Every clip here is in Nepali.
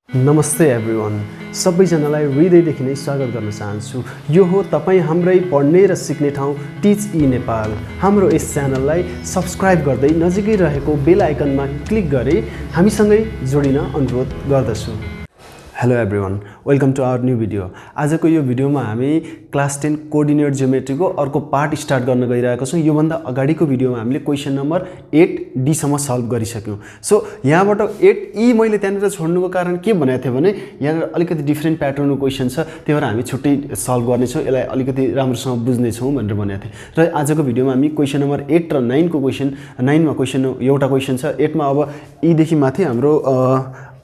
नमस्ते एभ्रिवान, सबैजनालाई हृदयदेखि नै स्वागत गर्न चाहन्छु। यो हो तपाईँ हाम्रै पढ्ने र सिक्ने ठाउँ टिच ई नेपाल। हाम्रो यस च्यानललाई सब्स्क्राइब गर्दै नजिकै रहेको बेल आइकनमा क्लिक गरी हामीसँगै जोडिन अनुरोध गर्दछु। Hello everyone, welcome to our new video. आजको यो भिडियोमा हामी क्लास 10 कोअर्डिनेट जियोमेट्रीको अर्को पार्ट स्टार्ट गर्न गइरहेका छौँ। योभन्दा अगाडिको भिडियोमा हामीले क्वेसन नम्बर 8D सम्म सल्भ गरिसक्यौँ। सो यहाँबाट 8E मैले त्यहाँनिर छोड्नुको कारण के भनेको थिएँ भने यहाँनिर अलिकति डिफ्रेन्ट प्याटर्नको क्वेसन छ, त्यही भएर हामी छुट्टै सल्भ गर्नेछौँ, यसलाई अलिकति राम्रोसँग बुझ्नेछौँ भनेर भनेको थिएँ। र आजको भिडियोमा हामी क्वेसन नम्बर 8 र 9 को क्वेसन, 9 मा एउटा क्वेसन छ, 8 मा अब ईदेखि माथि हाम्रो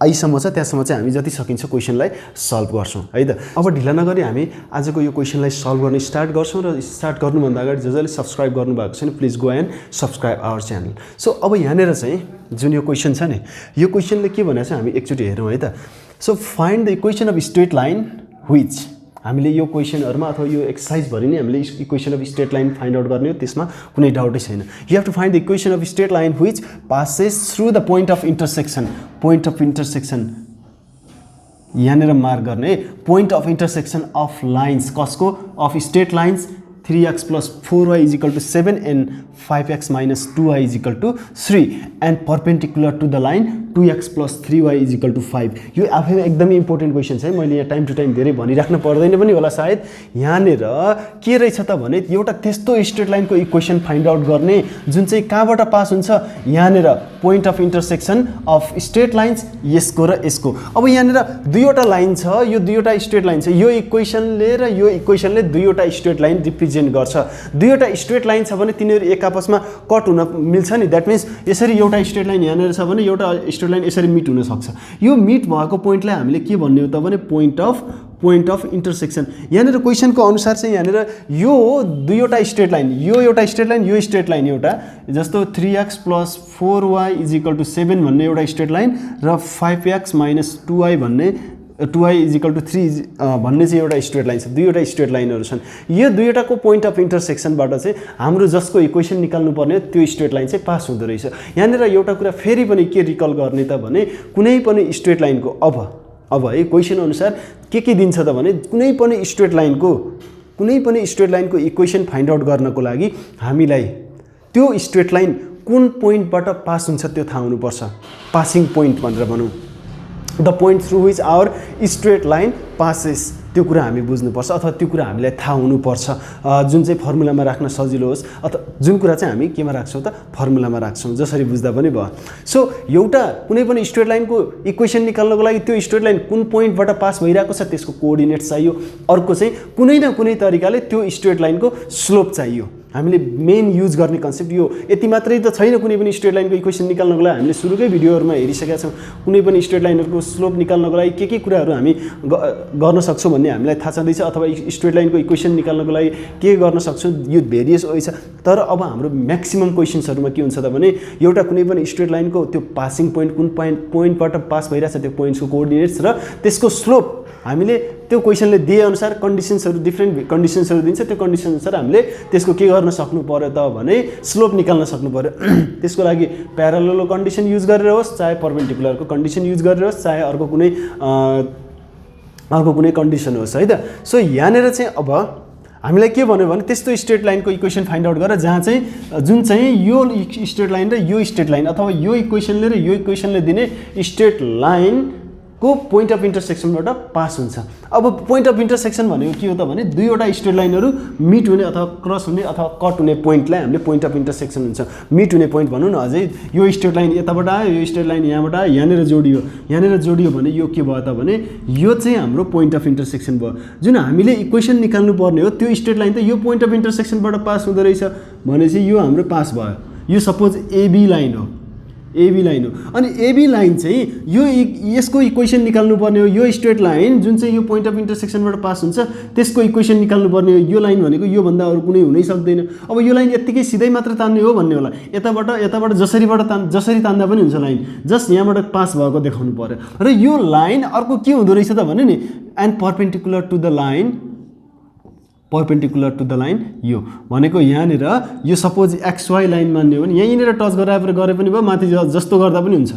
आइसम्म छ, त्यहाँसम्म चाहिँ हामी जति सकिन्छ क्वेसनलाई सल्भ गर्छौँ है त। अब ढिला नगरी हामी आजको यो क्वेसनलाई सल्भ गर्ने स्टार्ट गर्छौँ। र स्टार्ट गर्नुभन्दा अगाडि जसले सब्सक्राइब गर्नुभएको छैन please go and subscribe our channel. So अब यहाँनिर चाहिँ जुन यो क्वेसन छ नि, यो क्वेसनले के भनेको छ हामी एकचोटि हेरौँ है त। So find the equation of straight line which, हामीले यो क्वेसनहरुमा अथवा यो एक्सरसाइज भरि नै हामीले equation of straight line find out गर्ने हो, त्यसमा कुनै डाउटै छैन। You have to find the equation of straight line which passes through the point of intersection. Point of intersection यहाँनिर मार्क गर्ने, point of intersection of lines, कसको? Of straight lines 3x + 4y = 7 and 5x - 2y = 3 and perpendicular to the line 2x + 3y = 5। यो आफैमा एकदमै इम्पोर्टेन्ट क्वेसन छ है। मैले यहाँ टाइम टु टाइम धेरै भनिराख्न पर्दैन पनि होला सायद। यहाँनिर के रहेछ त भने एउटा त्यस्तो स्ट्रेट लाइनको इक्वेसन फाइन्ड आउट गर्ने जुन चाहिँ कहाँबाट पास हुन्छ, यहाँनिर point of intersection of straight lines यसको र यसको। अब यहाँनिर दुईवटा लाइन छ, यो दुईवटा स्ट्रेट लाइन छ, यो इक्वेसनले र यो इक्वेसनले दुईवटा स्ट्रेट लाइन रिप्रेजेन्ट गर्छ। दुईवटा स्ट्रेट लाइन छ भने तिनीहरू एक आपसमा कट हुन मिल्छ नि, द्याट मिन्स यसरी एउटा स्ट्रेट लाइन यहाँनिर छ भने एउटा स्ट्रेट लाइन यसरी मिट हुन सक्छ। यो मिट भएको पोइन्टलाई हामीले के भन्ने हो त भने पोइन्ट अफ इन्टरसेक्सन। यहाँनिर क्वेसनको अनुसार चाहिँ यहाँनिर यो दुईवटा स्ट्रेट लाइन, यो एउटा स्ट्रेट लाइन, यो स्ट्रेट लाइन एउटा, जस्तो 3x + 4y = 7 भन्ने एउटा स्ट्रेट लाइन र 5x - 2y भन्ने 2y = 3 भन्ने चाहिँ एउटा स्ट्रेट लाइन छ। दुईवटा स्ट्रेट लाइनहरू छन्। यो दुईवटाको पोइन्ट अफ इन्टरसेक्सनबाट चाहिँ हाम्रो जसको इक्वेसन निकाल्नु पर्ने त्यो स्ट्रेट लाइन चाहिँ पास हुँदो रहेछ। यहाँनिर एउटा कुरा फेरि पनि के रिकल गर्ने त भने कुनै पनि स्ट्रेट लाइनको अब है क्वेसन अनुसार के दिन्छ त भने कुनै पनि स्ट्रेट लाइनको इक्वेसन फाइन्ड आउट गर्नको लागि हामीलाई त्यो स्ट्रेट लाइन कुन पोइन्टबाट पास हुन्छ त्यो थाहा हुनुपर्छ। पासिङ पोइन्ट भनेर भनौँ, the point through which hour straight line passes, त्यो कुरा हामी बुझ्नुपर्छ अथवा त्यो कुरा हामीलाई थाहा हुनुपर्छ, जुन चाहिँ फर्मुलामा राख्न सजिलो होस्। अथवा जुन कुरा चाहिँ हामी केमा राख्छौँ त, फर्मुलामा राख्छौँ, जसरी बुझ्दा पनि भयो। सो एउटा कुनै पनि स्ट्रेट लाइनको इक्वेसन निकाल्नको लागि त्यो स्ट्रेट लाइन कुन पोइन्टबाट पास भइरहेको छ त्यसको कोअर्डिनेट चाहियो। अर्को चाहिँ कुनै न कुनै तरिकाले त्यो स्ट्रेट लाइनको स्लोप चाहियो। हामीले मेन युज गर्ने कन्सेप्ट यो। यति मात्रै त छैन, कुनै पनि स्ट्रेट लाइनको इक्वेसन निकाल्नको लागि हामीले सुरुकै भिडियोहरुमा हेरिसकेका छौँ। कुनै पनि स्ट्रेट लाइनहरुको स्लोप निकाल्नको लागि के कुराहरू हामी गर्न सक्छौँ भन्ने हामीलाई थाहा छँदैछ, अथवा स्ट्रेट लाइनको इक्वेसन निकाल्नको लागि के गर्न सक्छौँ, यो भेरियस way छ। तर अब हाम्रो म्याक्सिमम क्वेसन्सहरुमा के हुन्छ त भने एउटा कुनै पनि स्ट्रेट लाइनको त्यो पासिङ पोइन्ट कुन पोइन्टबाट पास भइरहेछ त्यो पोइन्टको कोअर्डिनेट्स र त्यसको स्लोप हामीले त्यो क्वेसनले दिए अनुसार कन्डिसन्सहरु, डिफ्रेन्ट कन्डिसन्सहरु दिन्छ, त्यो कन्डिसन अनुसार हामीले त्यसको के गर्न सक्नु पर्यो त भने स्लोप निकाल्न सक्नु पर्यो। त्यसको लागि प्यारालेल कन्डिसन युज गरेर होस्, चाहे परपेन्डिकुलरको कन्डिसन युज गरेर होस्, चाहे अर्को कुनै कन्डिसन होस् है त। सो यहाँनिर चाहिँ अब हामीलाई के भन्यो भने त्यस्तो स्ट्रेट लाइनको इक्वेसन फाइन्ड आउट गर जहाँ चाहिँ जुन चाहिँ यो स्ट्रेट लाइन र यो स्ट्रेट लाइन अथवा यो इक्वेसनले र यो इक्वेसनले दिने स्ट्रेट लाइन को पोइन्ट अफ इन्टरसेक्सनबाट पास हुन्छ। अब पोइन्ट अफ इन्टरसेक्सन भनेको के हो त भने दुईवटा स्ट्रेट लाइनहरू मिट हुने अथवा क्रस हुने अथवा कट हुने पोइन्टलाई हामीले पोइन्ट अफ इन्टरसेक्सन हुन्छ। मिट हुने पोइन्ट भनौँ न, अझै यो स्ट्रेट लाइन यताबाट आयो, यो स्ट्रेट लाइन यहाँबाट आयो, यहाँनिर जोडियो भने यो के भयो त भने यो चाहिँ हाम्रो पोइन्ट अफ इन्टरसेक्सन भयो। जुन हामीले इक्वेसन निकाल्नु पर्ने हो त्यो स्ट्रेट लाइन त यो पोइन्ट अफ इन्टरसेक्सनबाट पास हुँदो रहेछ भनेपछि यो हाम्रो पास भयो। यो सपोज एबी लाइन हो, अनि एबी लाइन चाहिँ यो यसको इक्वेसन निकाल्नु पर्ने हो। यो स्ट्रेट लाइन जुन चाहिँ यो पोइन्ट अफ इन्टरसेक्सनबाट पास हुन्छ त्यसको इक्वेसन निकाल्नु पर्ने हो। यो लाइन भनेको यो भन्दा अरु कुनै हुनै सक्दैन। अब यो लाइन यतिकै सिधै मात्र तान्ने हो भन्ने होला, यताबाट जसरी तान्दा पनि हुन्छ लाइन, जस्ट यहाँबाट पास भएको देखाउनु पर्यो। र यो लाइन अर्को के हुँदो रहेछ त भने नि and perpendicular to the line यो भनेको यहाँनिर यो सपोज XY लाइन मान्ने हो भने यहीँनिर टच गरे पनि भयो, माथि जस्तो गर्दा पनि हुन्छ।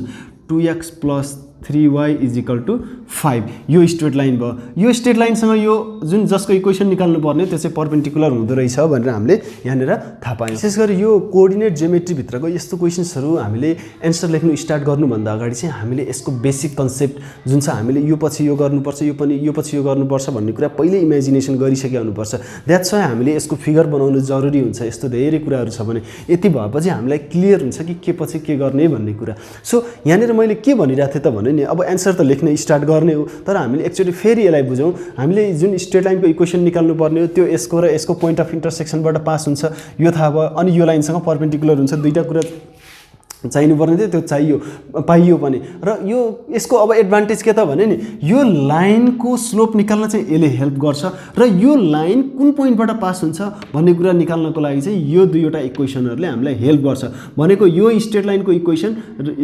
2x + 3y = 5 यो स्ट्रेट लाइन भयो। यो स्ट्रेट लाइनसँग यो जुन जसको इक्वेसन निकाल्नु पर्ने त्यो चाहिँ परपेन्डिकुलर हुँदो रहेछ भनेर हामीले यहाँनिर थाहा पायौँ। विशेष गरी यो कोअर्डिनेट ज्योमेट्री भित्रको यस्तो क्वेसन्सहरू हामीले एन्सर लेख्नु स्टार्ट गर्नुभन्दा अगाडि चाहिँ हामीले यसको बेसिक कन्सेप्ट जुन छ हामीले यो पछि यो गर्नुपर्छ यो पछि यो गर्नुपर्छ भन्ने कुरा पहिले इमेजिनेसन गरिसके हुनुपर्छ। द्याट्स वाइ हामीले यसको फिगर बनाउनु जरुरी हुन्छ। यस्तो धेरै कुराहरू छ भने यति भएपछि हामीलाई क्लियर हुन्छ कि के पछि के गर्ने भन्ने कुरा। सो यहाँनिर मैले के भनिरहेको थिएँ त भने नि अब एन्सर त लेख्न स्टार्ट गर्ने हो, तर हामीले एक्चुअली फेरि यसलाई बुझौँ। हामीले जुन स्ट्रेट लाइनको इक्वेसन निकाल्नु पर्ने हो त्यो यसको र यसको पोइन्ट अफ इन्टरसेक्सनबाट पास हुन्छ, यो थाहा भयो। अनि यो लाइनसँग परपेन्डिकुलर हुन्छ, दुईटा कुरा चाहिनु पर्ने थियो, त्यो चाहियो पाइयो पनि। र यो यसको अब एडभान्टेज के त भने नि यो लाइनको स्लोप निकाल्न चाहिँ यसले हेल्प गर्छ र यो लाइन कुन पोइन्टबाट पास हुन्छ भन्ने कुरा निकाल्नको लागि चाहिँ यो दुईवटा इक्वेसनहरूले हामीलाई हेल्प गर्छ। भनेको यो स्ट्रेट लाइनको इक्वेसन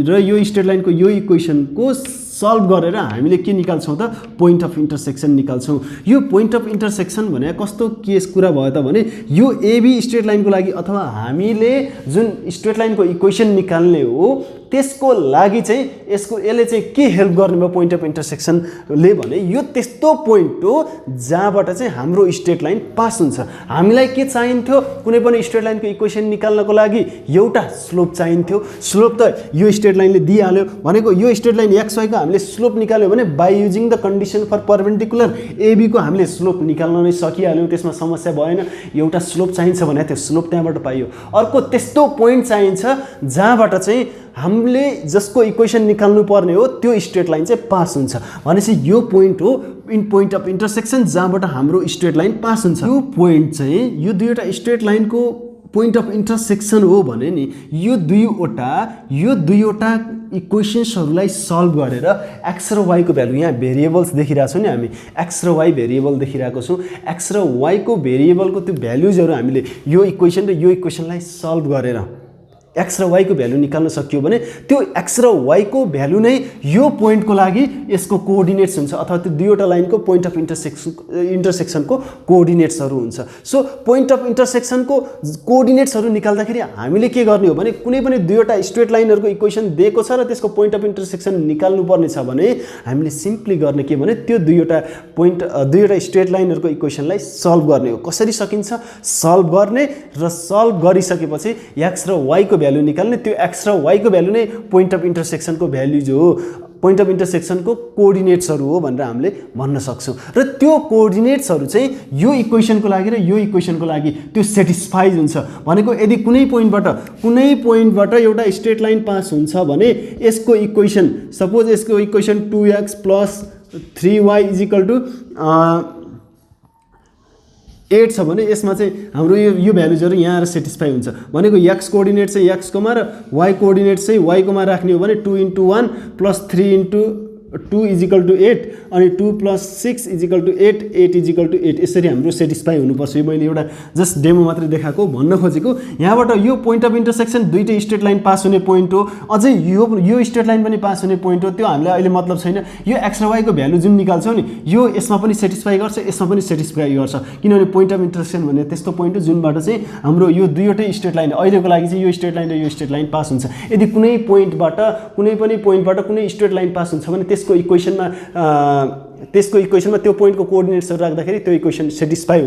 र यो स्ट्रेट लाइनको यो इक्वेसनको सल्भ गरेर हामीले के निकाल्छौँ त पोइन्ट अफ इन्टरसेक्सन निकाल्छौँ। यो पोइन्ट अफ इन्टरसेक्सन भने कस्तो केस कुरा भयो त भने यो एबी स्ट्रेट लाइनको लागि अथवा हामीले जुन स्ट्रेट लाइनको इक्वेसन निकाल्ने हो त्यसको लागि चाहिँ यसले चाहिँ के हेल्प गर्ने भयो पोइन्ट अफ इन्टरसेक्सनले भने यो त्यस्तो पोइन्ट हो जहाँबाट चाहिँ हाम्रो स्ट्रेट लाइन पास हुन्छ। हामीलाई के चाहिन्थ्यो कुनै पनि स्ट्रेट लाइनको इक्वेसन निकाल्नको लागि एउटा स्लोप चाहिन्थ्यो। स्लोप त यो स्ट्रेट लाइनले दिइहाल्यो भनेको यो स्ट्रेट लाइन XY को हामीले स्लोप निकाल्यो भने by using the condition for perpendicular AB को हामीले स्लोप निकाल्न नै सकिहाल्यौँ, त्यसमा समस्या भएन। एउटा स्लोप चाहिन्छ भने त्यो स्लोप त्यहाँबाट पाइयो। अर्को त्यस्तो पोइन्ट चाहिन्छ जहाँबाट चाहिँ हामीले जसको इक्वेसन निकाल्नु पर्ने हो त्यो स्ट्रेट लाइन चाहिँ पास हुन्छ। भनेपछि यो पोइन्ट हो पोइन्ट अफ इन्टरसेक्सन जहाँबाट हाम्रो स्ट्रेट लाइन पास हुन्छ। यो पोइन्ट चाहिँ यो दुईवटा स्ट्रेट लाइनको पोइन्ट अफ इन्टरसेक्सन हो भने नि यो दुईवटा इक्वेसन्सहरूलाई सल्भ गरेर एक्स र वाई को भ्यालु यहाँ भेरिएबल्स देखिरहेको छौँ नि हामी एक्स र वाई भेरिएबल देखिरहेको छौँ। एक्स र वाई को भेरिएबलको त्यो भ्यालुजहरू हामीले यो इक्वेसन र यो इक्वेसनलाई सल्भ गरेर एक्स र वाई को भ्यालु निकाल्न सकियो भने त्यो एक्स र वाई को भ्यालु नै यो पोइन्टको लागि यसको कोअर्डिनेट्स हुन्छ अथवा त्यो दुईवटा लाइनको पोइन्ट अफ इन्टरसेक्सनको कोअर्डिनेट्सहरू हुन्छ। सो पोइन्ट अफ इन्टरसेक्सनको कोअर्डिनेट्सहरू निकाल्दाखेरि हामीले के गर्ने हो भने कुनै पनि दुईवटा स्ट्रेट लाइनहरूको इक्वेसन दिएको छ र त्यसको पोइन्ट अफ इन्टरसेक्सन निकाल्नु पर्ने छ भने हामीले सिम्पली गर्ने के भने त्यो दुईवटा स्ट्रेट लाइनहरूको इक्वेसनलाई सल्भ गर्ने हो। कसरी सकिन्छ सल्भ गर्ने र सल्भ गरिसकेपछि एक्स र वाई को भ्यालु निकाल्ने, त्यो एक्स र वाई को भ्यालु नै पोइन्ट अफ इन्टरसेक्सनको भ्यालु जो हो पोइन्ट अफ इन्टरसेक्सनको कोअर्डिनेट्सहरू हो भनेर हामीले भन्न सक्छौँ। र त्यो कोअर्डिनेट्सहरू चाहिँ यो इक्वेसनको लागि र यो इक्वेसनको लागि त्यो सेटिस्फाइज हुन्छ। भनेको यदि कुनै पोइन्टबाट एउटा स्ट्रेट लाइन पास हुन्छ भने यसको इक्वेसन सपोज यसको इक्वेसन 2x + 3y = 8 छ भने यसमा चाहिँ हाम्रो यो भ्यालुजहरू यहाँ आएर सेटिस्फाई हुन्छ। भनेको x कोअर्डिनेट चाहिँ x कोमा र y कोअर्डिनेट चाहिँ y कोमा राख्ने हो भने 2 × 1 + 3 × 2 = 8 अनि 2 + 6 = 8 8 = 8 यसरी हाम्रो सेटिस्फाई हुनुपर्छ। यो मैले एउटा जस्ट डेमो मात्रै देखाएको भन्न खोजेको। यहाँबाट यो पोइन्ट अफ इन्टरसेक्सन दुईटै स्ट्रेट लाइन पास हुने पोइन्ट हो, अझै यो स्ट्रेट लाइन पनि पास हुने पोइन्ट हो। त्यो हामीलाई अहिले मतलब छैन। यो एक्स र वाई को भ्यालु जुन निकाल्छौँ नि यो यसमा पनि सेटिस्फाई गर्छ यसमा पनि सेटिस्फाई गर्छ, किनभने पोइन्ट अफ इन्टरसेक्सन भन्ने त्यस्तो पोइन्ट हो जुनबाट चाहिँ हाम्रो यो दुईवटै स्ट्रेट लाइन अहिलेको लागि चाहिँ यो स्ट्रेट लाइन र यो स्ट्रेट लाइन पास हुन्छ। यदि कुनै पनि पोइन्टबाट कुनै स्ट्रेट लाइन पास हुन्छ भने त्यसको इक्वेसनमा त्यो पोइन्टको कोअर्डिनेट्सहरू राख्दाखेरि त्यो इक्वेसन सेटिस्फाई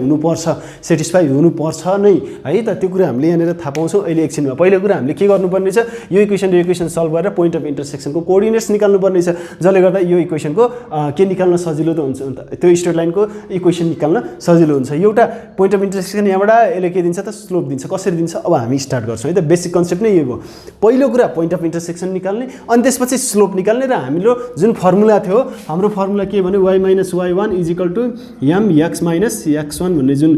हुनुपर्छ नै है त। त्यो कुरा हामीले यहाँनिर थाहा पाउँछौँ अहिले एकछिनमा। पहिलो कुरा हामीले के गर्नुपर्ने छ यो इक्वेसन र इक्वेसन सल्भ गरेर पोइन्ट अफ इन्टरसेक्सनको कोअर्डिनेट्स निकाल्नुपर्ने छ, जसले गर्दा यो इक्वेसनको के निकाल्न सजिलो त हुन्छ त्यो स्ट्रेट लाइनको इक्वेसन निकाल्न सजिलो हुन्छ। एउटा पोइन्ट अफ इन्टरसेक्सन यहाँबाट यसले के दिन्छ त स्लोप दिन्छ। कसरी दिन्छ अब हामी स्टार्ट गर्छौँ है त। बेसिक कन्सेप्ट नै यो हो। पहिलो कुरा पोइन्ट अफ इन्टरसेक्सन निकाल्ने अनि त्यसपछि स्लोप निकाल्ने र हाम्रो जुन फर्मुला थियो हाम्रो फर्मुला के भने y - y1 = mx - x1 भन्ने जुन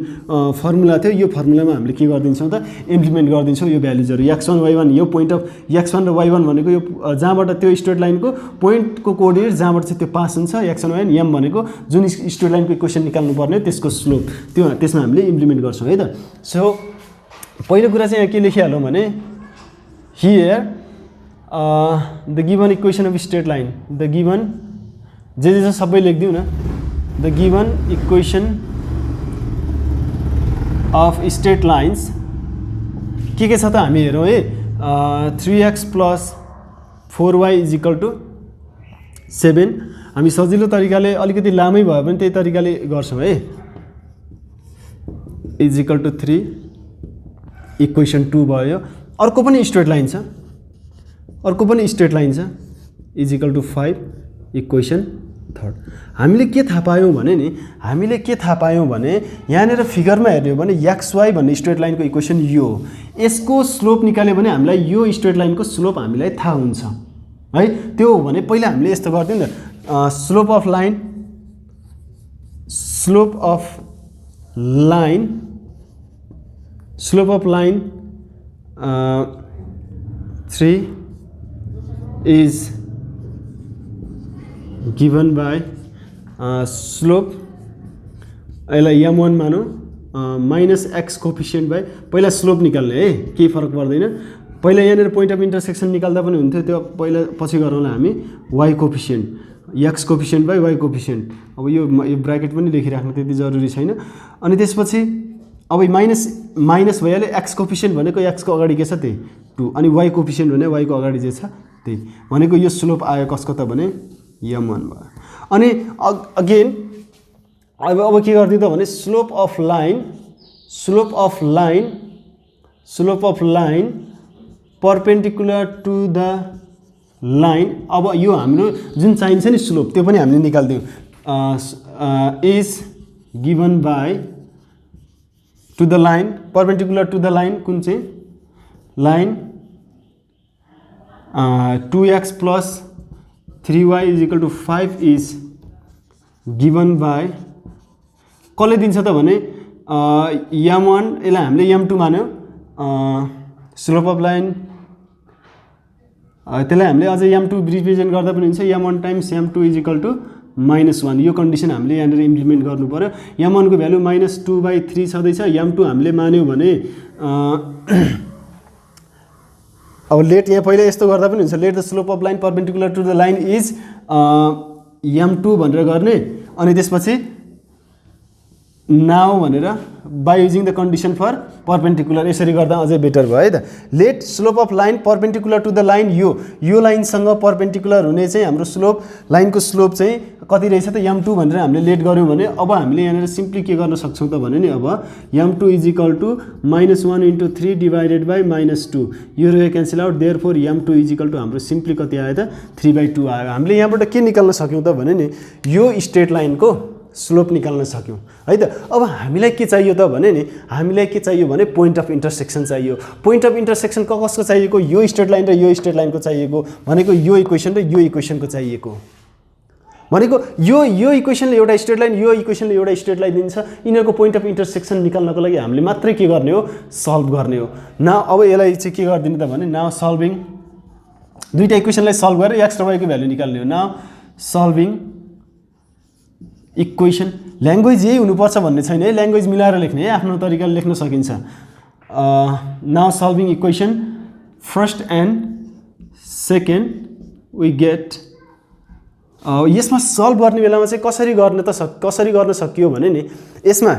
फर्मुला थियो यो फर्मुलामा हामीले के गरिदिन्छौँ त इम्प्लिमेन्ट गरिदिन्छौँ यो भ्यालुजहरू x1 y1 यो पोइन्ट अफ x1 र y1 भनेको यो जहाँबाट त्यो स्ट्रेट लाइनको पोइन्टको कोअर्डिनेट जहाँबाट चाहिँ त्यो पास हुन्छ x1 y1 m भनेको जुन स्ट्रेट लाइनको इक्वेसन निकाल्नु पर्ने त्यसको स्लोप त्यसमा हामीले इम्प्लिमेन्ट गर्छौँ है त। सो पहिलो कुरा चाहिँ यहाँ के लेखिहालौँ भने here the given equation of straight line the given जे छ सबै लेखिदिउँ न। The given equation of straight lines के छ त हामी हेरौँ है। 3x + 4y = 7 हामी सजिलो तरिकाले अलिकति लामै भयो भने त्यही तरिकाले गर्छौँ है इज इक्वल टु 3 इक्वेसन 2 भयो अर्को पनि स्ट्रेट लाइन छ इज इक्वल टु 5 इक्वेसन 3 हामीले के थाहा पायौँ भने यहाँनिर फिगरमा हेर्ने हो भने XY भन्ने स्ट्रेट लाइनको इक्वेसन यो हो यसको स्लोप निकाल्यो भने हामीलाई यो स्ट्रेट लाइनको स्लोप हामीलाई थाहा हुन्छ है त्यो हो भने पहिला हामीले यस्तो गर्दियौँ न slope of line 3 is given by slope यसलाई m1 मानौँ माइनस x कोफिसिएन्ट बाई पहिला स्लोप निकाल्ने है केही फरक पर्दैन पहिला यहाँनिर पोइन्ट अफ इन्टरसेक्सन निकाल्दा पनि हुन्थ्यो त्यो पहिला पछि गरौँला हामी y coefficient x coefficient by y coefficient अब यो ब्र्याकेट पनि लेखिराख्नु त्यति जरुरी छैन अनि त्यसपछि अब माइनस भइहाल्यो x कोफिसिएन्ट भनेको x को अगाडि के छ त्यही 2 अनि y कोफिसिएन्ट भने y को अगाडि जे छ त्यही भनेको यो स्लोप आयो कसको त भने m1 भयो अनि अगेन अब के गर्दियौ त भने slope of line perpendicular to the line अब यो हाम्रो जुन चाहिन्छ नि स्लोप त्यो पनि हामीले निकाल्दियौ is given by to the line perpendicular to the line कुन चाहिँ line 2x plus 3y is equal to 5 is given by कसले दिन्छ त भने m1 यसलाई हामीले m2 मान्यो स्लोप अफ लाइन त्यसलाई हामीले अझै m2 रिप्रेजेन्ट गर्दा पनि हुन्छ m1 times m2 is equal to -1 यो कन्डिसन हामीले यहाँनिर इम्प्लिमेन्ट गर्नु पर्यो m1 को भ्यालु -2/3 छँदैछ m2 हामीले मान्यो भने अब लेट यहाँ पहिला यस्तो गर्दा पनि हुन्छ let the slope of line perpendicular to the line is m2 भनेर गर्ने अनि त्यसपछि नाउ भनेर by using the condition for perpendicular यसरी गर्दा अझै बेटर भयो है त let slope of line perpendicular to the line यो लाइनसँग परपेन्डिकुलर हुने चाहिँ हाम्रो स्लोप लाइनको स्लोप चाहिँ कति रहेछ त m2 भनेर हामीले लेट गर्यौँ भने अब हामीले यहाँनिर सिम्पली के गर्न सक्छौँ त भने नि अब m2 is equal to -1 × 3 divided by -2 यो रह्यो cancel out therefore m2 is equal to हाम्रो सिम्पली कति आयो त 3/2 आयो हामीले यहाँबाट के निकाल्न सक्यौँ त भने नि यो स्ट्रेट लाइनको स्लोप निकाल्न सक्यौँ है त अब हामीलाई के चाहियो त भने नि हामीलाई के चाहियो भने पोइन्ट अफ इन्टरसेक्सन चाहियो पोइन्ट अफ इन्टरसेक्सन कसको चाहिएको यो स्ट्रेट लाइन र यो स्ट्रेट लाइनको चाहिएको भनेको यो इक्वेसन र यो इक्वेसनको चाहिएको भनेको यो इक्वेसनले एउटा स्ट्रेट लाइन यो इक्वेसनले एउटा स्ट्रेट लाइन दिन्छ यिनीहरूको पोइन्ट अफ इन्टरसेक्सन निकाल्नको लागि हामीले मात्रै के गर्ने हो सल्भ गर्ने हो न अब यसलाई चाहिँ के गरिदिनु त भने नाउ सल्भिङ दुईटा इक्वेसनलाई सल्भ गरेर x र y को भ्यालु निकाल्ने हो नाउ सल्भिङ इक्वेसन ल्याङ्ग्वेज यही हुनुपर्छ भन्ने छैन है ल्याङ्ग्वेज मिलाएर लेख्ने है आफ्नो तरिकाले लेख्न सकिन्छ now solving equation first and second we get यसमा सल्भ गर्ने बेलामा चाहिँ कसरी गर्न सकियो भने नि यसमा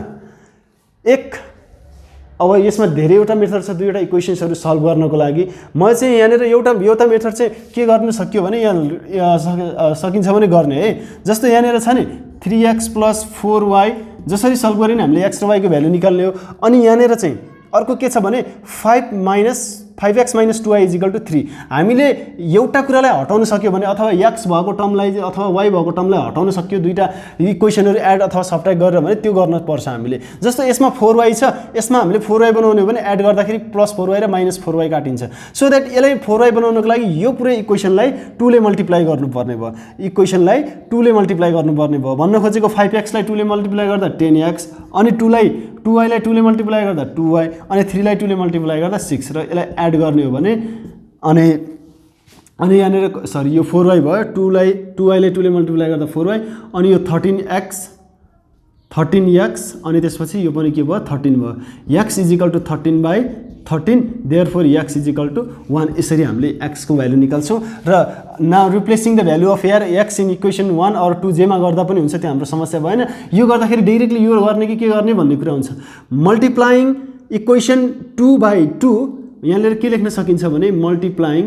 अब यसमा धेरैवटा मेथड छ दुईवटा इक्वेसन्सहरू सल्भ गर्नको लागि म चाहिँ यहाँनिर एउटा मेथड चाहिँ के गर्न सकियो भने यहाँ सकिन्छ भने गर्ने है जस्तो यहाँनिर छ नि 3x + 4y जसरी सल्भ गऱ्यो नि हामीले x र y को भ्यालु निकाल्ने हो अनि यहाँनिर चाहिँ अर्को के छ भने 5x - 2y = 3 हामीले एउटा कुरालाई हटाउन सक्यो भने अथवा x भएको टर्मलाई अथवा y भएको टर्मलाई हटाउन सक्यो दुईटा इक्वेसनहरु एड अथवा सबट्र्याक्ट गरेर भने त्यो गर्न पर्छ हामीले जस्तो यसमा 4y छ यसमा हामीले 4y बनाउने हो भने एड गर्दाखेरि +4y र -4y काटिन्छ सो दैट यसलाई 4y बनाउनको लागि यो पुरै इक्वेसनलाई 2 ले मल्टिप्लाई गर्नुपर्ने भयो इक्वेसनलाई 2 ले मल्टिप्लाई गर्नुपर्ने भयो भन्न खोजेको 5x लाई 2 ले मल्टिप्लाई गर्दा 10x अनि 2y लाई 2 ले मल्टिप्लाई गर्दा 2y अनि 3 लाई 2 ले मल्टिप्लाई गर्दा 6 र यसलाई एड गर्ने हो भने अनि यहाँनिर सरी यो 4y भयो 2y लाई 2 ले मल्टिप्लाई गर्दा 4y अनि यो 13x अनि त्यसपछि यो पनि के भयो 13 भयो x = 13/13 देयरफोर x = 1 यसरी हामीले x को भ्यालु निकाल्छौं र now replacing the value of x in equation 1 और 2 जेमा गर्दा पनि हुन्छ त्यो हाम्रो समस्या भएन यो गर्दाखेरि डाइरेक्टली यो गर्ने कि के गर्ने भन्ने कुरा हुन्छ मल्टिप्लाइङ इक्वेसन 2/2 यहाँनिर के लेख्न सकिन्छ भने multiplying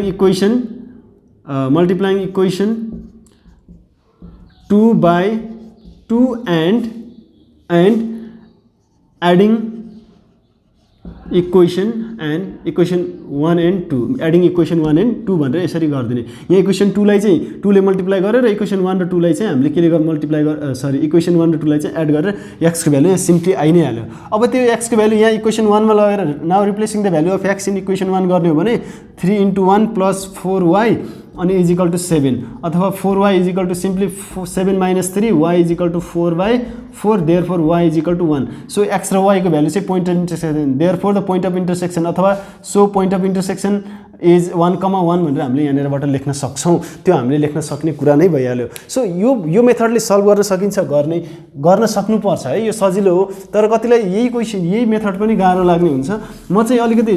equation multiplying equation 2/2 and adding equation 1 and 2 adding equation 1 and 2 भनेर यसरी गरिदिने। यहाँ इक्वेसन 2 लाई चाहिँ 2 ले मल्टिप्लाई गरेर इक्वेसन 1 र 2 लाई चाहिँ हामीले के ले मल्टिप्लाई इक्वेसन 1 र 2 लाई चाहिँ एड गरेर x को भ्यालु यहाँ सिम्पली आइ नै हाल्यो। अब त्यो x को भ्यालु यहाँ इक्वेसन 1 मा लगेर now replacing the value of x in equation 1 गर्ने हो भने 3 × 1 + 4y अनि इज इक्वल टु 7 अथवा 4y is equal to simply 7 - 3 y is equal to 4/4 therefore y is equal to 1। So x र y को भ्यालु चाहिँ point of intersection therefore the point of intersection अथवा so point of intersection is 1,1 भनेर हामीले यहाँनिरबाट लेख्न सक्छौँ। त्यो हामीले लेख्न सक्ने कुरा नै भइहाल्यो। सो यो मेथडले सल्भ गर्न सकिन्छ, गर्न सक्नुपर्छ है, यो सजिलो हो। तर कतिलाई यही मेथड पनि गाह्रो लाग्ने हुन्छ। म चाहिँ अलिकति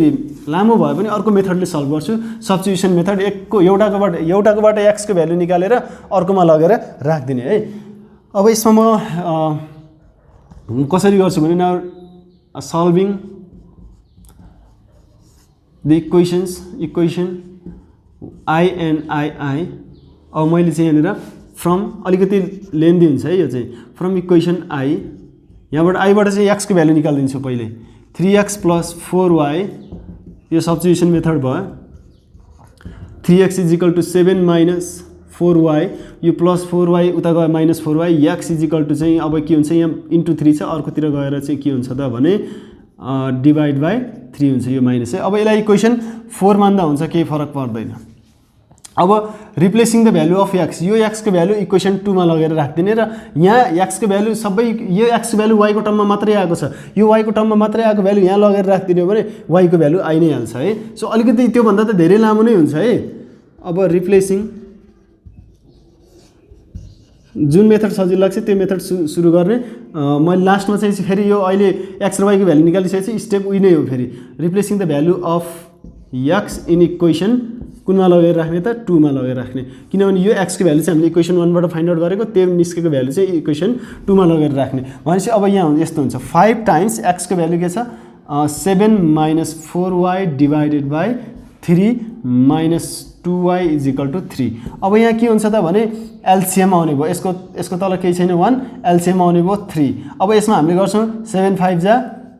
लामो भए पनि अर्को मेथडले सल्भ गर्छु, सब्स्टिट्युसन मेथड। एउटाकोबाट x को भ्यालु निकालेर अर्कोमा लगेर राखिदिने है। अब यसमा म कसरी गर्छु भने now solving the equation I and I। अब मैले चाहिँ यहाँनिर फ्रम अलिकति लेन्दी हुन्छ है यो चाहिँ फ्रम इक्वेसन I, यहाँबाट आईबाट चाहिँ x को भ्यालु निकालिदिन्छु पहिले 3x + 4y, यो सब्स्टिट्युसन मेथड भयो। 3x is equal to 7 - 4y, यो प्लस 4y उता गयो -4y, x is equal to चाहिँ अब के हुन्छ यहाँ इन्टु 3 छ, अर्कोतिर गएर चाहिँ के हुन्छ त भने डिभाइड बाई 3 हुन्छ, यो माइनस है। अब यसलाई इक्वेसन 4 मान्दा हुन्छ, केही फरक पर्दैन। अब replacing the value of x, यो x को भ्यालु इक्वेसन 2 मा लगेर राखिदिने र यहाँ x को भ्यालु सबै यो x को भ्यालु y को टर्ममा मात्रै आएको छ, यो y को टर्ममा मात्रै आएको भ्यालु यहाँ लगेर राखिदिने हो भने y को भ्यालु आइ नै हाल्छ है। सो अलिकति त्योभन्दा त धेरै लामो नै हुन्छ है। अब रिप्लेसिङ जुन मेथड सजिलो लाग्छ त्यो मेथड सुरु गर्ने। मैले लास्टमा चाहिँ फेरि यो अहिले x र y को भ्यालु निकालिसकेपछि स्टेप उही नै हो, फेरि replacing the value of x in equation कुनमा लगेर राख्ने त 2 मा लगेर राख्ने, किनभने यो x को भ्यालु चाहिँ हामीले इक्वेसन 1 बाट फाइन्ड आउट गरेको, त्यो निस्केको भ्यालु चाहिँ इक्वेसन 2 मा लगेर राख्ने। भनेपछि अब यहाँ यस्तो हुन्छ 5 टाइम्स x को भ्यालु के छ 7 - 4y divided by 3 - 2y is equal to 3। अब यहाँ के हुन्छ त भने एलसीएम आउने भयो, यसको तल केही छैन 1, एलसीएम आउने भयो 3। अब यसमा हामीले गर्छौँ 7 × 5 =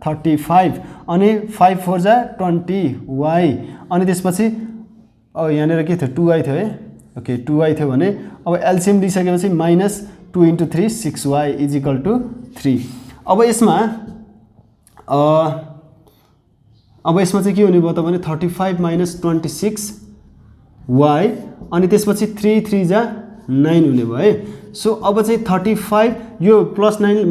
35 अनि 5 × 4 = 20y अनि त्यसपछि अब यहाँनिर के थियो 2y थियो है, ओके 2y थियो भने अब एलसीएम लिइसकेपछि -2 × 3 6y इज इक्वल टु 3। अब यसमा चाहिँ के हुने भयो त भने 35 - 26y अनि त्यसपछि 3 × 3 = 9 हुने भयो है। सो अब चाहिँ 35 यो प्लस 9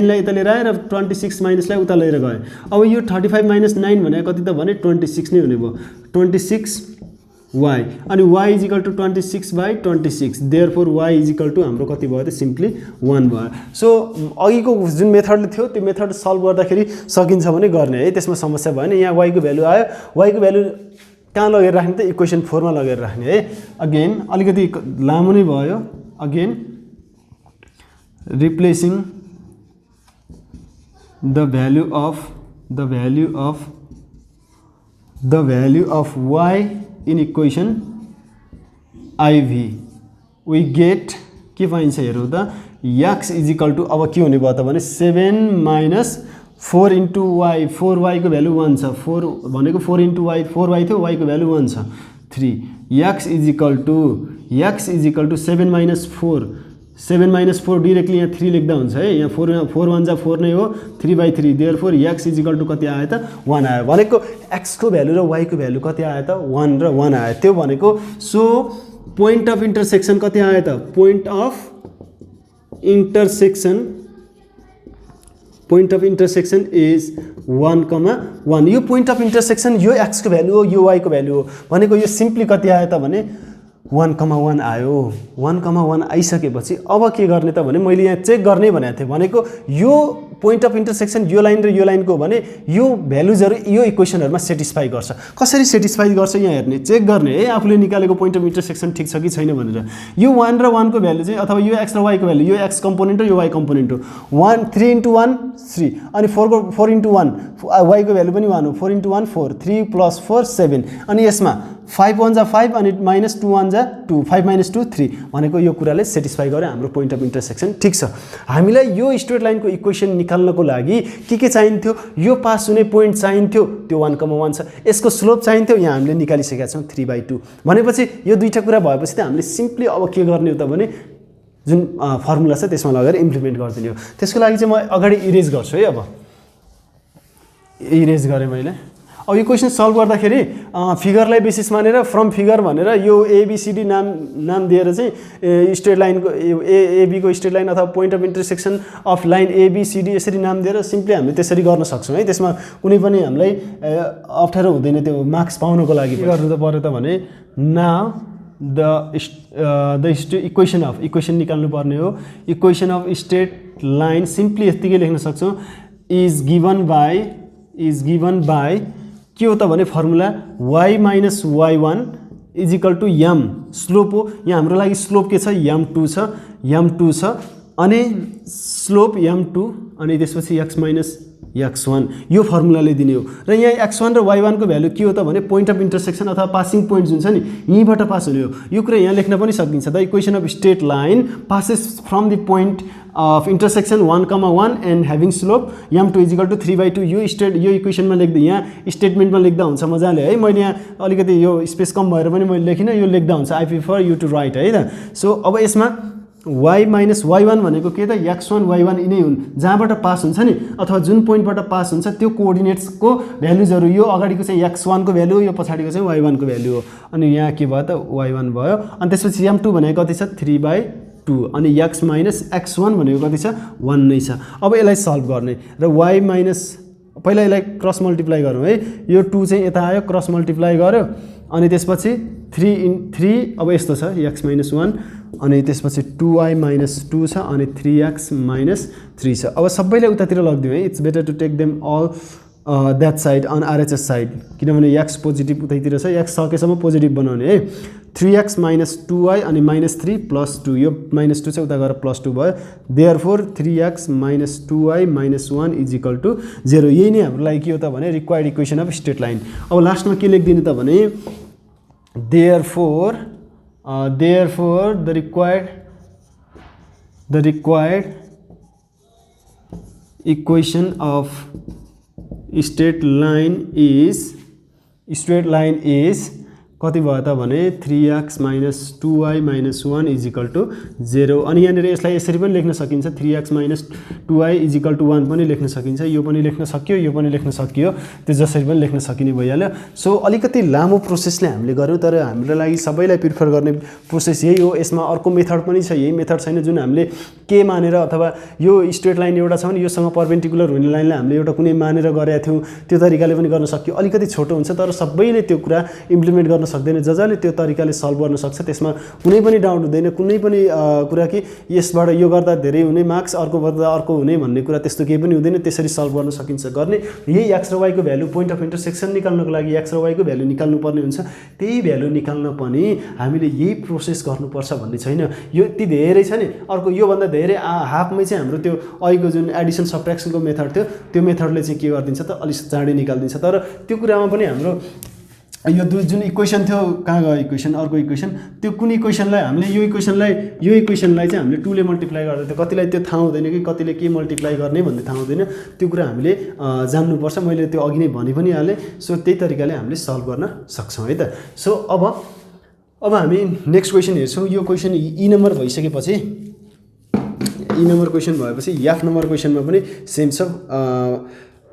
लाई यता लिएर आएर 26 माइनसलाई उता लिएर गयो। अब यो 35 - 9 भनेको कति त भने 26 नै हुने भयो, 26y अनि y is equal to 26/26 therefore y is equal to हाम्रो कति भयो त सिम्पली 1 भयो। सो अघिको जुन मेथडले थियो त्यो मेथड सल्भ गर्दाखेरि सकिन्छ भने गर्ने है, त्यसमा समस्या भएन। यहाँ y को भ्यालु आयो, y को भ्यालु कहाँ लगेर राख्ने त इक्वेसन 4 मा लगेर राख्ने है। अगेन अलिकति लामो नै भयो। Again replacing the value of y in equation IV we get के पाइन्छ हेरौँ त x इज इक्वल टु अब के हुने भयो त भने 7 - 4 × y, 4y को भ्यालु 1 छ, 4 भनेको 4 × y, 4y थियो, y को भ्यालु 1 छ 3, x is equal to 7 - 4, 7 - 4 directly यहाँ 3 लेख्दा हुन्छ है, यहाँ 4 1 = 4 नै हो, 3/3 therefore x is equal to कति आयो त 1 आयो। भनेको x को भ्यालु र y को भ्यालु कति आयो त 1 र 1 आयो, त्यो भनेको सो पोइन्ट अफ इन्टरसेक्सन कति आयो त पोइन्ट अफ इन्टरसेक्सन इज 1,1। यो पोइन्ट अफ इन्टरसेक्सन यो x को भ्यालु हो, यो y को भ्यालु हो, भनेको यो सिम्पली कति आयो त भने 1,1 आयो 1,1 आइसकेपछि अब के गर्ने त भने मैले यहाँ चेक गर्ने भनेको थिएँ भनेको यो पोइन्ट अफ इन्टरसेक्सन यो लाइन र यो लाइनको हो भने यो भ्यालुजहरू यो इक्वेसनहरुमा सेटिस्फाई गर्छ कसरी सेटिस्फाई गर्छ यहाँ हेर्ने चेक गर्ने है आफूले निकालेको पोइन्ट अफ इन्टरसेक्सन ठीक छ कि छैन भनेर यो 1 र 1 को भ्यालु चाहिँ अथवा यो x र y को भ्यालु यो x कम्पोनेन्ट र यो y कम्पोनेन्ट हो 1 3 into 1 3 अनि 4 into 1 y को भ्यालु पनि 1 हो 4 into 1 4 3 plus 4 7 अनि यसमा 5 1 जा 5 अनि minus 2 1 जा 2 5 minus 2 3 भनेको यो कुराले सेटिस्फाई गर्यो हाम्रो पोइन्ट अफ इन्टरसेक्सन ठीक छ हामीलाई यो स्ट्रेट लाइनको इक्वेसन निकाल्नको लागि के चाहिन्थ्यो यो पास हुने पोइन्ट चाहिन्थ्यो त्यो 1,1 छ यसको स्लोप चाहिन्थ्यो यहाँ हामीले निकालिसकेका छौं 3/2 भनेपछि यो दुईटा कुरा भएपछि त हामीले सिम्पली अब के गर्ने हो त भने जुन फर्मुला छ त्यसमा लगेर इम्प्लिमेन्ट गर्दिने हो त्यसको लागि चाहिँ म अगाडि इरेज गर्छु है अब इरेज गरे मैले अब यो क्वेशन सल्भ गर्दाखेरि फिगरलाई बेसिस मानेर फ्रम फिगर भनेर यो एबीसीडी नाम दिएर चाहिँ स्ट्रेट लाइनको एबी को स्ट्रेट लाइन अथवा point of intersection of line ABCD यसरी नाम दिएर सिम्पली हामीले त्यसरी गर्न सक्छौं है त्यसमा कुनै पनि हामीलाई अप्ठ्यारो हुँदैन त्यो मार्क्स पाउनको लागि के गर्नु त पर्यो त भने नाउ द इक्वेसन निकाल्नु पर्ने हो equation of straight line simply यतिकै लेख्न सक्छौं इज गिवन बाइ के हो त भने formula y minus y1 is equal to m slope हो यहाँ हाम्रो लागि स्लोप के छ m2 छ अनि स्लोप m2 अनि त्यसपछि x minus x1 यो फर्मुलाले दिने हो र यहाँ x1 र y1 को भ्यालु के हो त भने पोइन्ट अफ इन्टरसेक्सन अथवा पासिङ पोइन्ट जुन छ नि यहीबाट पास हुने हो यो कुरा यहाँ लेख्न पनि सकिन्छ the equation of straight line passes from the point of intersection 1,1 and having slope m2 is equal to 3/2 यो इक्वेसनमा लेख्दै यहाँ स्टेटमेन्टमा लेख्दा हुन्छ मजाले है मैले यहाँ अलिकति यो स्पेस कम भएर पनि मैले लेखिन यो लेख्दा हुन्छ I prefer you to write है त सो अब यसमा y minus y1 भनेको के त x1 y1 यिनै हुन् जहाँबाट पास हुन्छ नि अथवा जुन पोइन्टबाट पास हुन्छ त्यो कोअर्डिनेट्सको भ्यालुजहरु यो अगाडिको चाहिँ x1 को भ्यालु यो पछाडीको चाहिँ y1 को भ्यालु हो अनि यहाँ के भयो त y1 भयो अनि त्यसपछि m2 भनेको कति छ 3/2 अनि x minus x1 भनेको कति छ 1 नै छ अब यसलाई सल्भ गर्ने र y minus पहिला यसलाई क्रस मल्टिप्लाई गरौँ है यो 2 चाहिँ यता आयो क्रस मल्टिप्लाई गर्यो अनि त्यसपछि 3 अब यस्तो छ x minus 1 अनि त्यसपछि 2y minus 2 छ अनि 3x minus 3 छ अब सबैलाई उतातिर लग्दियौ है it's better to take them all that side on RHS side किनभने x पोजिटिभ उतैतिर छ x सकेसम्म पोजिटिभ बनाउने है 3x minus 2y अनि minus 3 plus 2 यो minus 2 चाहिँ उता गएर plus 2 भयो therefore 3x minus 2y minus 1 is equal to 0 यही नै हाम्रो लागि के हो त भने required equation of straight line अब लास्टमा के लेख्दिनु त भने therefore the required equation of straight line is कति भयो त भने 3x minus 2y minus 1 is equal to 0 अनि यहाँ नेर यसलाई यसरी पनि लेख्न सकिन्छ 3x minus 2y is equal to 1 पनि लेख्न सकिन्छ यो पनि लेख्न सकियो यो पनि लेख्न सकियो त्यो जसरी पनि लेख्न सकिने भइहाल्यो सो अलिकति लामो प्रोसेसले हामीले गर्यौं तर हाम्रो लागि सबैलाई प्रिफर गर्ने प्रोसेस यही हो यसमा अर्को मेथड पनि छ यही मेथड छैन जुन हामीले के मानेर अथवा यो स्ट्रेट लाइन एउटा छ भने योसँग परपेन्डिकुलर हुने लाइनलाई हामीले एउटा कुनै मानेर गरेका थियौ त्यो तरिकाले पनि गर्न सकियो अलिकति छोटो हुन्छ तर सबैले त्यो कुरा इम्प्लिमेन्ट गर्न सक्दैन जजले त्यो तरिकाले सल्भ गर्न सक्छ त्यसमा कुनै पनि डाउट हुँदैन कुनै पनि कुरा कि यसबाट यो गर्दा धेरै हुने मार्क्स अर्को गर्दा अर्को हुने भन्ने कुरा त्यस्तो केही पनि हुँदैन त्यसरी सल्भ गर्न सकिन्छ गर्ने यही x र y को भ्यालु पोइन्ट अफ इन्टरसेक्सन निकाल्नको लागि x र y को भ्यालु निकाल्नु पर्ने हुन्छ त्यही भ्यालु निकाल्न पनि हामीले यही प्रोसेस गर्नुपर्छ भन्ने छैन यो यति धेरै छ नि अर्को यो भन्दा धेरै हाफमै चाहिँ हाम्रो त्यो अहिलेको जुन एडिसन सबट्र्याक्सनको मेथड थियो त्यो मेथडले चाहिँ के गर्दिन्छ त अलि चाँडै निकाल्दिन्छ तर त्यो कुरामा पनि हाम्रो यो जुन इक्वेसन थियो कहाँ गयो इक्वेसन अर्को इक्वेसन त्यो कुन इक्वेसनलाई हामीले यो इक्वेसनलाई चाहिँ हामीले 2 ले मल्टिप्लाई गर्दा त्यो कतिलाई त्यो थाहा हुँदैन कि कतिले के मल्टिप्लाई गर्ने भन्ने थाहा हुँदैन त्यो कुरा हामीले जान्नुपर्छ मैले त्यो अघि नै भनि पनि हाले सो त्यही तरिकाले हामीले सल्भ गर्न सक्छौं है त सो अब हामी नेक्स्ट क्वेशन हेर्छौं यो क्वेशन ई नम्बर भइसकेपछि ई नम्बर क्वेशन भएपछि एफ नम्बर क्वेशनमा पनि सेम छ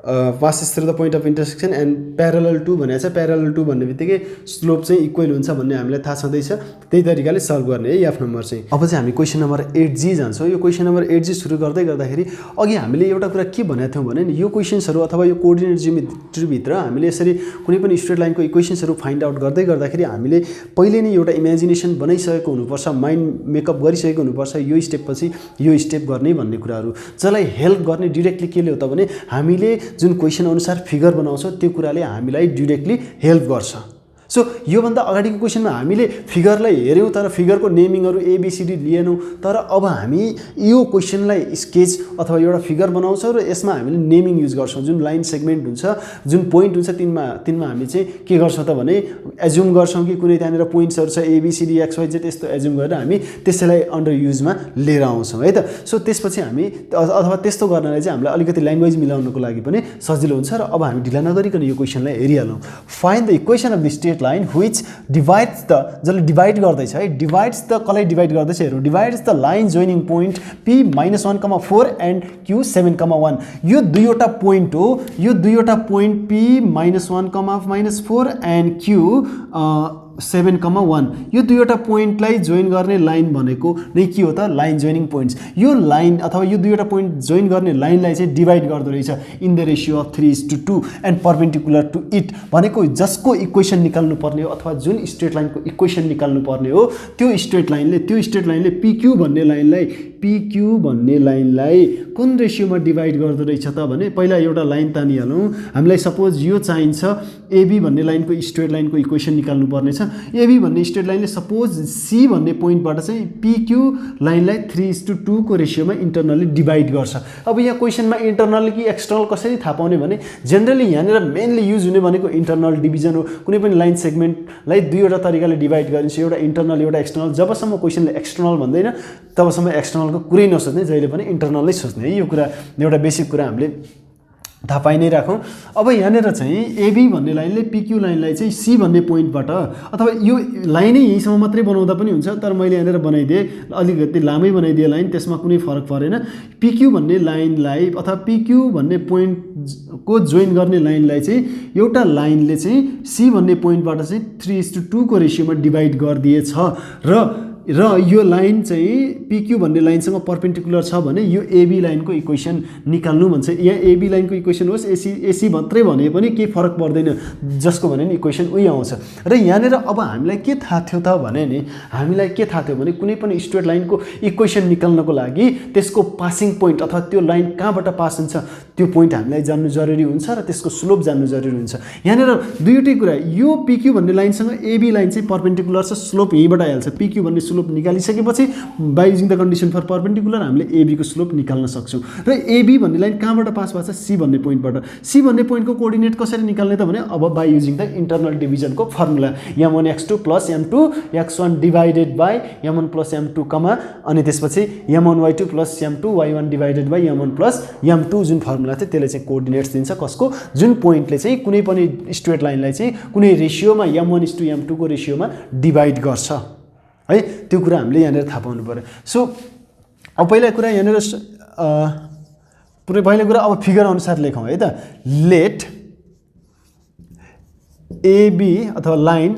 passes through the point of intersection and parallel to भनेको छ parallel to भन्ने बित्तिकै स्लोप चाहिँ इक्वल हुन्छ भन्ने हामीलाई थाहा छँदैछ त्यही तरिकाले सल्भ गर्ने है एफ नम्बर चाहिँ अब चाहिँ हामी क्वेसन नम्बर 8G जान्छौँ यो क्वेसन नम्बर 8G सुरु गर्दै गर्दाखेरि अघि हामीले एउटा कुरा के भनेको थियौँ भने नि यो क्वेसन्सहरू अथवा यो कोअर्डिनेट जियोमेट्रीभित्र हामीले यसरी कुनै पनि स्ट्रेट लाइनको इक्वेसन्सहरू फाइन्ड आउट गर्दै गर्दाखेरि हामीले पहिले नै एउटा इमेजिनेसन बनाइसकेको हुनुपर्छ माइन्ड मेकअप गरिसकेको हुनुपर्छ यो स्टेप पछि यो स्टेप गर्ने भन्ने कुराहरू जसलाई हेल्प गर्ने डिरेक्टली के हो त भने हामीले जुन क्वेसन अनुसार फिगर बनाउँछौँ त्यो कुराले हामीलाई डिरेक्टली हेल्प गर्छ सो योभन्दा अगाडिको क्वेसनमा हामीले फिगरलाई हेऱ्यौँ तर फिगरको नेमिङहरू एबिसिडी लिएनौँ तर अब हामी यो क्वेसनलाई स्केच अथवा एउटा फिगर बनाउँछौँ र यसमा हामीले नेमिङ युज गर्छौँ जुन लाइन सेगमेन्ट हुन्छ जुन पोइन्ट हुन्छ तिनमा हामी चाहिँ के गर्छौँ त भने एज्युम गर्छौँ कि कुनै त्यहाँनिर पोइन्ट्सहरू छ एबिसिडी XYZ यस्तो एज्युम गरेर हामी त्यसैलाई अन्डर युजमा लिएर आउँछौँ है त सो त्यसपछि हामी अथवा त्यस्तो गर्नलाई चाहिँ हामीलाई अलिकति ल्याङ्ग्वेज मिलाउनको लागि पनि सजिलो हुन्छ र अब हामी ढिला नगरिकन यो क्वेसनलाई हेरिहालौँ find the equation of the straight line which divides the जसले डिवाइड गर्दैछ है डिवाइड्स द कसलाई डिवाइड गर्दैछ हेरौँ divides the line joining point P -1,4 and Q 7,1 यो दुईवटा पोइन्ट हो यो दुईवटा पोइन्ट P -1,4 एन्ड Q 7,1 यो दुईवटा पोइन्टलाई जोइन गर्ने लाइन भनेको नै के हो त लाइन जोइनिङ पोइन्ट्स यो लाइन अथवा यो दुईवटा पोइन्ट जोइन गर्ने लाइनलाई चाहिँ डिवाइड गर्दो रहेछ in the ratio of 3:2 and perpendicular to it भनेको जसको इक्वेसन निकाल्नु पर्ने हो अथवा जुन स्ट्रेट लाइनको इक्वेसन निकाल्नु पर्ने हो त्यो स्ट्रेट लाइनले PQ भन्ने लाइनलाई कुन रेसियोमा डिवाइड गर्दो रहेछ त भने पहिला एउटा लाइन तानिहालौँ हामीलाई सपोज यो चाहिन्छ AB भन्ने लाइनको स्ट्रेट लाइनको इक्वेसन निकाल्नु पर्ने छ AB भन्ने स्ट्रेट लाइनले सपोज C भन्ने पोइन्टबाट चाहिँ PQ लाइनलाई 3:2 को रेसियोमा इन्टरनली डिवाइड गर्छ अब यहाँ क्वेसनमा इन्टरनल कि एक्सटर्नल कसरी थाहा पाउने भने जेनरली यहाँनिर मेनली युज हुने भनेको इन्टरनल डिभिजन हो कुनै पनि लाइन सेगमेन्टलाई दुईवटा तरिकाले डिवाइड गरिन्छ एउटा इन्टरनल एउटा एक्सटर्नल जबसम्म क्वेसनले एक्सटर्नल भन्दैन तबसम्म एक्सटर्नलको कुरै नसोच्ने जहिले पनि इन्टरनलै सोच्ने है यो कुरा एउटा बेसिक कुरा हामीले थाहा पाइ नै राखौँ अब यहाँनिर चाहिँ AB भन्ने लाइनले PQ लाइनलाई चाहिँ C भन्ने पोइन्टबाट अथवा यो लाइनै यहीँसम्म मात्रै बनाउँदा पनि हुन्छ तर मैले यहाँनिर बनाइदिएँ अलिकति लामै बनाइदिएँ लाइन त्यसमा कुनै फरक परेन PQ भन्ने लाइनलाई अथवा PQ भन्ने पोइन्टको जोइन गर्ने लाइनलाई चाहिँ एउटा लाइनले चाहिँ C भन्ने पोइन्टबाट चाहिँ 3:2 को रेसियोमा डिवाइड गरिदिएछ र यो लाइन चाहिँ PQ भन्ने लाइनसँग परपेन्डिकुलर छ भने यो AB लाइनको इक्वेसन निकाल्नु भन्छ यहाँ AB लाइनको इक्वेसन होस् AC मात्रै भने पनि केही फरक पर्दैन जसको भने नि इक्वेसन उही आउँछ र यहाँनिर अब हामीलाई के थाहा थियो त भने नि हामीलाई के थाहा थियो भने कुनै पनि स्ट्रेट लाइनको इक्वेसन निकाल्नको लागि त्यसको पासिङ पोइन्ट अथवा त्यो लाइन कहाँबाट पास हुन्छ त्यो पोइन्ट हामीलाई जान्नु जरुरी हुन्छ र त्यसको स्लोप जान्नु जरुरी हुन्छ यहाँनिर दुईवटै कुरा यो PQ भन्ने लाइनसँग AB लाइन चाहिँ परपेन्डिकुलर छ स्लोप यहीँबाट आइहाल्छ PQ भन्ने स्लोप निकालिसकेपछि by using the condition for perpendicular हामीले AB को स्लोप निकाल्न सक्छौँ र AB भन्ने लाइन कहाँबाट पास भएको छ C भन्ने पोइन्टबाट C भन्ने पोइन्टको कोअर्डिनेट कसरी निकाल्ने त भने अब बाइ युजिङ द इन्टरनल डिभिजनको formula M1x2 + M2x1 divided by M1 + M2 comma अनि त्यसपछि M1y2 + M2y1 divided by M1 + M2 जुन फर्मुला थियो त्यसले चाहिँ कोअर्डिनेट्स दिन्छ कसको जुन पोइन्टले चाहिँ कुनै पनि स्ट्रेट लाइनलाई चाहिँ कुनै रेसियोमा M1:M2 को रेसियोमा डिभाइड गर्छ है त्यो कुरा हामीले यहाँनिर थाहा पाउनु पर्यो सो अब पहिला कुरा यहाँनिर पहिलो कुरा अब फिगर अनुसार लेखौँ है त लेट AB अथवा line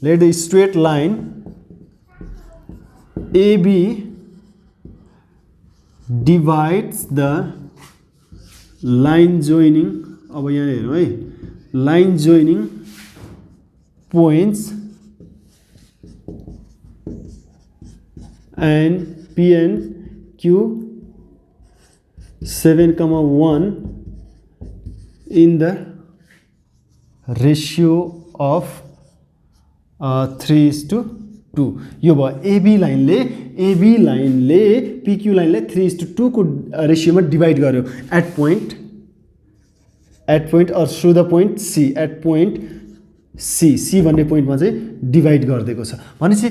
let the straight line AB divides the line joining अब यहाँ हेरौँ है line joining points and P and Q 7,1 in the ratio of 3:2 यो भयो AB लाइनले PQ लाइनले 3:2 को रेसियोमा डिवाइड गर्यो at point or through the point C at point C भन्ने पोइन्टमा चाहिँ डिवाइड गरिदिएको छ भनेपछि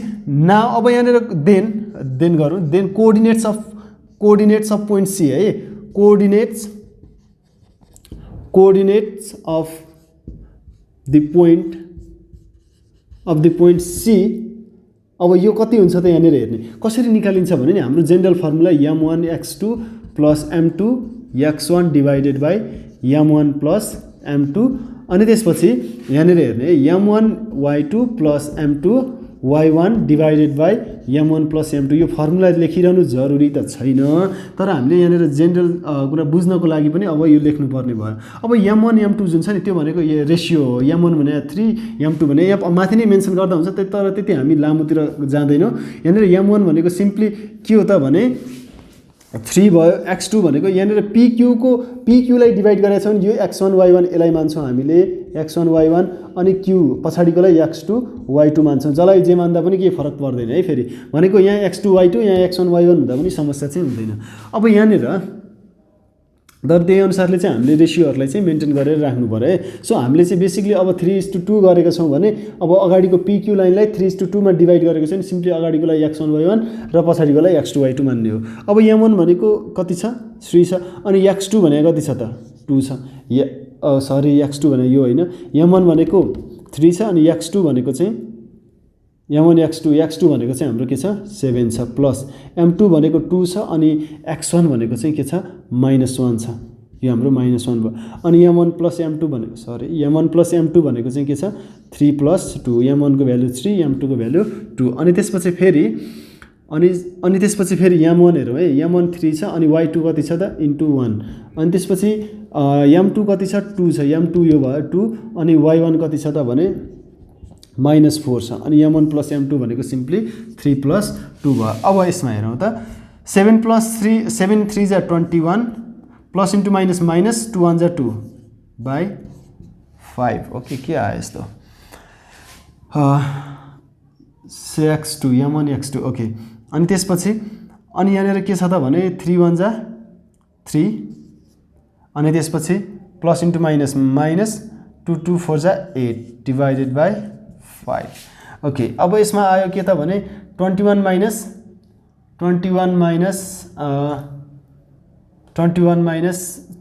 ना अब यहाँनिर देन गरौँ then coordinates of point C है coordinates of the point C अब यो कति हुन्छ त यहाँनिर हेर्ने कसरी निकालिन्छ भने नि हाम्रो general formula M1x2 + M2x1 divided by m1 plus m2 अनि त्यसपछि यहाँनिर हेर्ने m1 y2 plus m2 y1 divided by m1 plus m2 यो फर्मुला लेखिरहनु जरुरी त छैन तर हामीले यहाँनिर जेनरल कुरा बुझ्नको लागि पनि अब यो लेख्नु पर्ने भयो अब m1 m2 जुन छ नि त्यो भनेको यो रेशियो हो m1 भने 3 m2 भने यहाँ माथि नै मेन्सन गर्दा हुन्छ तर त्यति हामी लामोतिर जाँदैनौँ यहाँनिर m1 भनेको सिम्पली के हो त भने 3 भयो x2 भनेको यहाँनिर pq लाई डिभाइड गरेका छौँ यो x1 y1 यसलाई मान्छौँ हामीले x1 y1 अनि q पछाडिकोलाई x2 y2 मान्छौँ जसलाई जे मान्दा पनि केही फरक पर्दैन है फेरि भनेको यहाँ x2 y2 यहाँ x1 y1 हुँदा पनि समस्या चाहिँ हुँदैन अब यहाँनिर तर त्यही अनुसारले चाहिँ हामीले रेशियोहरूलाई चाहिँ मेन्टेन गरेर राख्नु पर्यो है सो हामीले चाहिँ बेसिकली अब 3:2 गरेका छौँ भने अब अगाडिको pq लाइनलाई 3:2 मा डिभाइड गरेको छ नि सिम्पली अगाडिकोलाई x1 y1 र पछाडिकोलाई x2 y2 मान्ने हो अब m1 भनेको कति छ 3 छ अनि x2 भनेको कति छ त 2 छ सरी x2 भने यो होइन m1 भनेको 3 छ अनि x2 भनेको चाहिँ m1 x2 भनेको चाहिँ हाम्रो के छ 7 छ प्लस m2 भनेको 2 छ अनि x1 भनेको चाहिँ के छ -1 छ यो हाम्रो -1 भयो अनि m1 प्लस m2 भनेको सरी m1 प्लस m2 भनेको चाहिँ के छ 3 प्लस 2 m1 को भ्यालु 3 m2 को भ्यालु 2 अनि त्यसपछि फेरि m1 हेरौँ है m1 3 छ अनि y2 कति छ त इन्टु 1 अनि त्यसपछि m2 कति छ 2 छ m2 यो भयो 2 अनि y1 कति छ त भने -4 छ अनि m1 प्लस m2 भनेको सिम्पली 3 प्लस 2 भयो अब यसमा हेरौँ त 7 प्लस 3 7 3 जा 21 प्लस इन्टु माइनस माइनस 2 1 जा 2 बाई 5 ओके के आयो यस्तो x2 m1 x2 ओके अनि त्यसपछि अनि यहाँनिर के छ त भने 3 1 जा 3 अनि त्यसपछि प्लस इन्टु माइनस माइनस 2 2 4 जा 8 डिभाइडेड बाई 5 ओके अब यसमा आयो के त भने 21 माइनस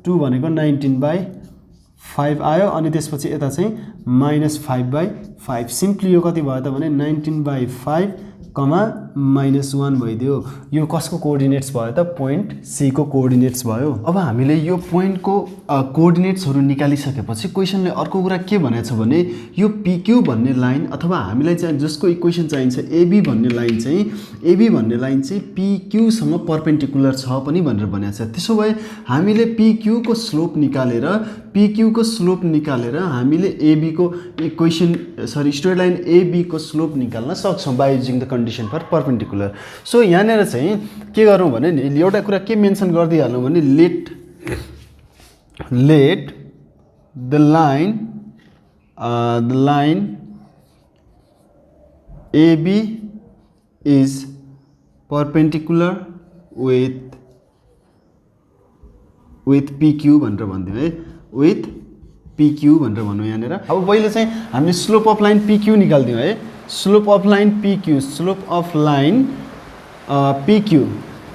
2 भनेको 19 बाई 5 आयो अनि त्यसपछि यता चाहिँ -5/5 सिम्पली यो कति भयो त भने 19/5 कमा -1 भइदियो यो कसको कोअर्डिनेट्स भयो त पोइन्ट सी को कोअर्डिनेट्स भयो अब हामीले यो पोइन्ट को कोअर्डिनेट्सहरु निकालिसकेपछि क्वेशनले अर्को कुरा के भनेछ भने यो PQ भन्ने लाइन अथवा हामीलाई चाहिँ जसको इक्वेसन चाहिन्छ AB भन्ने लाइन चाहिँ PQ सँग परपेन्डिकुलर छ पनि भनेर भनेछ त्यसो भए हामीले PQ को स्लोप निकालेर हामीले AB को इक्वेसन स्ट्रेट लाइन AB को स्लोप निकाल्न सक्छौं by using the condition for perpendicular so यहाँनेर चाहिँ के गरौँ भने नि एउटा कुरा के मेन्सन गर्दै हाल्नु भने late the line AB is perpendicular with PQ भनेर भन्दियौ है with PQ भनेर भन्नु यहाँनेर अब पहिले चाहिँ हामीले स्लोप अफ लाइन PQ निकाल्दियौ है slope of line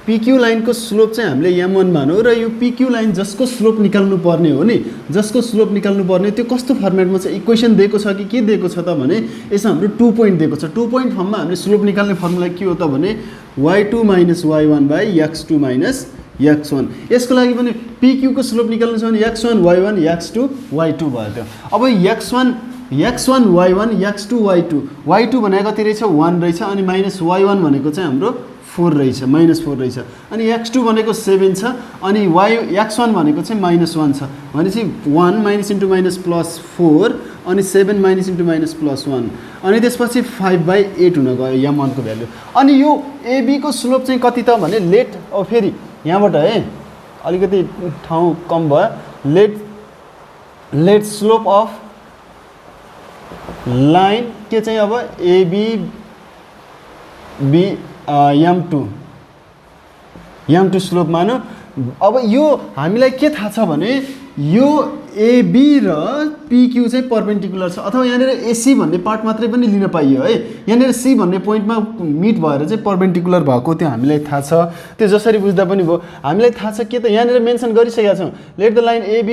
PQ line को स्लोप चाहिँ हामीले m1 मानौ र यो PQ लाइन जसको स्लोप निकाल्नु पर्ने हो नि त्यो कस्तो फर्मेटमा छ इक्वेसन दिएको छ कि के दिएको छ त भने यसमा हाम्रो 2 पोइन्ट दिएको छ 2 पोइन्ट फर्ममा हामीले स्लोप निकाल्ने फर्मुला के हो त भने y2 - y1 x2 - x1 यसको लागि पनि PQ को स्लोप निकाल्नु छ भने x1 y1 x2 y2 भयो त अब x1 y1 x2 y2 भनेको कति रहेछ 1 रहेछ अनि -y1 भनेको चाहिँ हाम्रो 4 रहेछ -4 रहेछ अनि x2 भनेको 7 छ अनि x1 भनेको चाहिँ -1 छ भनेपछि 1 माइनस इन्टु माइनस प्लस 4 अनि 7 माइनस इन्टु माइनस प्लस 1 अनि त्यसपछि 5/8 हुन गयो m1 को भ्यालु अनि यो AB को स्लोप चाहिँ कति त भने लेट अब फेरि यहाँबाट है अलिकति ठाउँ कम भयो लेट स्लोप अफ लाइन के चाहिँ अब AB m2 स्लोप मानौ अब यो हामीलाई के थाहा छ भने यो AB र PQ चाहिँ परपेन्डिकुलर छ अथवा यहाँनेर AC भन्ने पार्ट मात्रै पनि लिन पाइयो है यहाँनेर C भन्ने पोइन्टमा मिट भएर चाहिँ परपेन्डिकुलर भएको त्यो हामीलाई थाहा छ त्यो जसरी बुझ्दा पनि भयो हामीलाई थाहा छ के त यहाँनेर मेन्सन गरिसकेका छौं let the line AB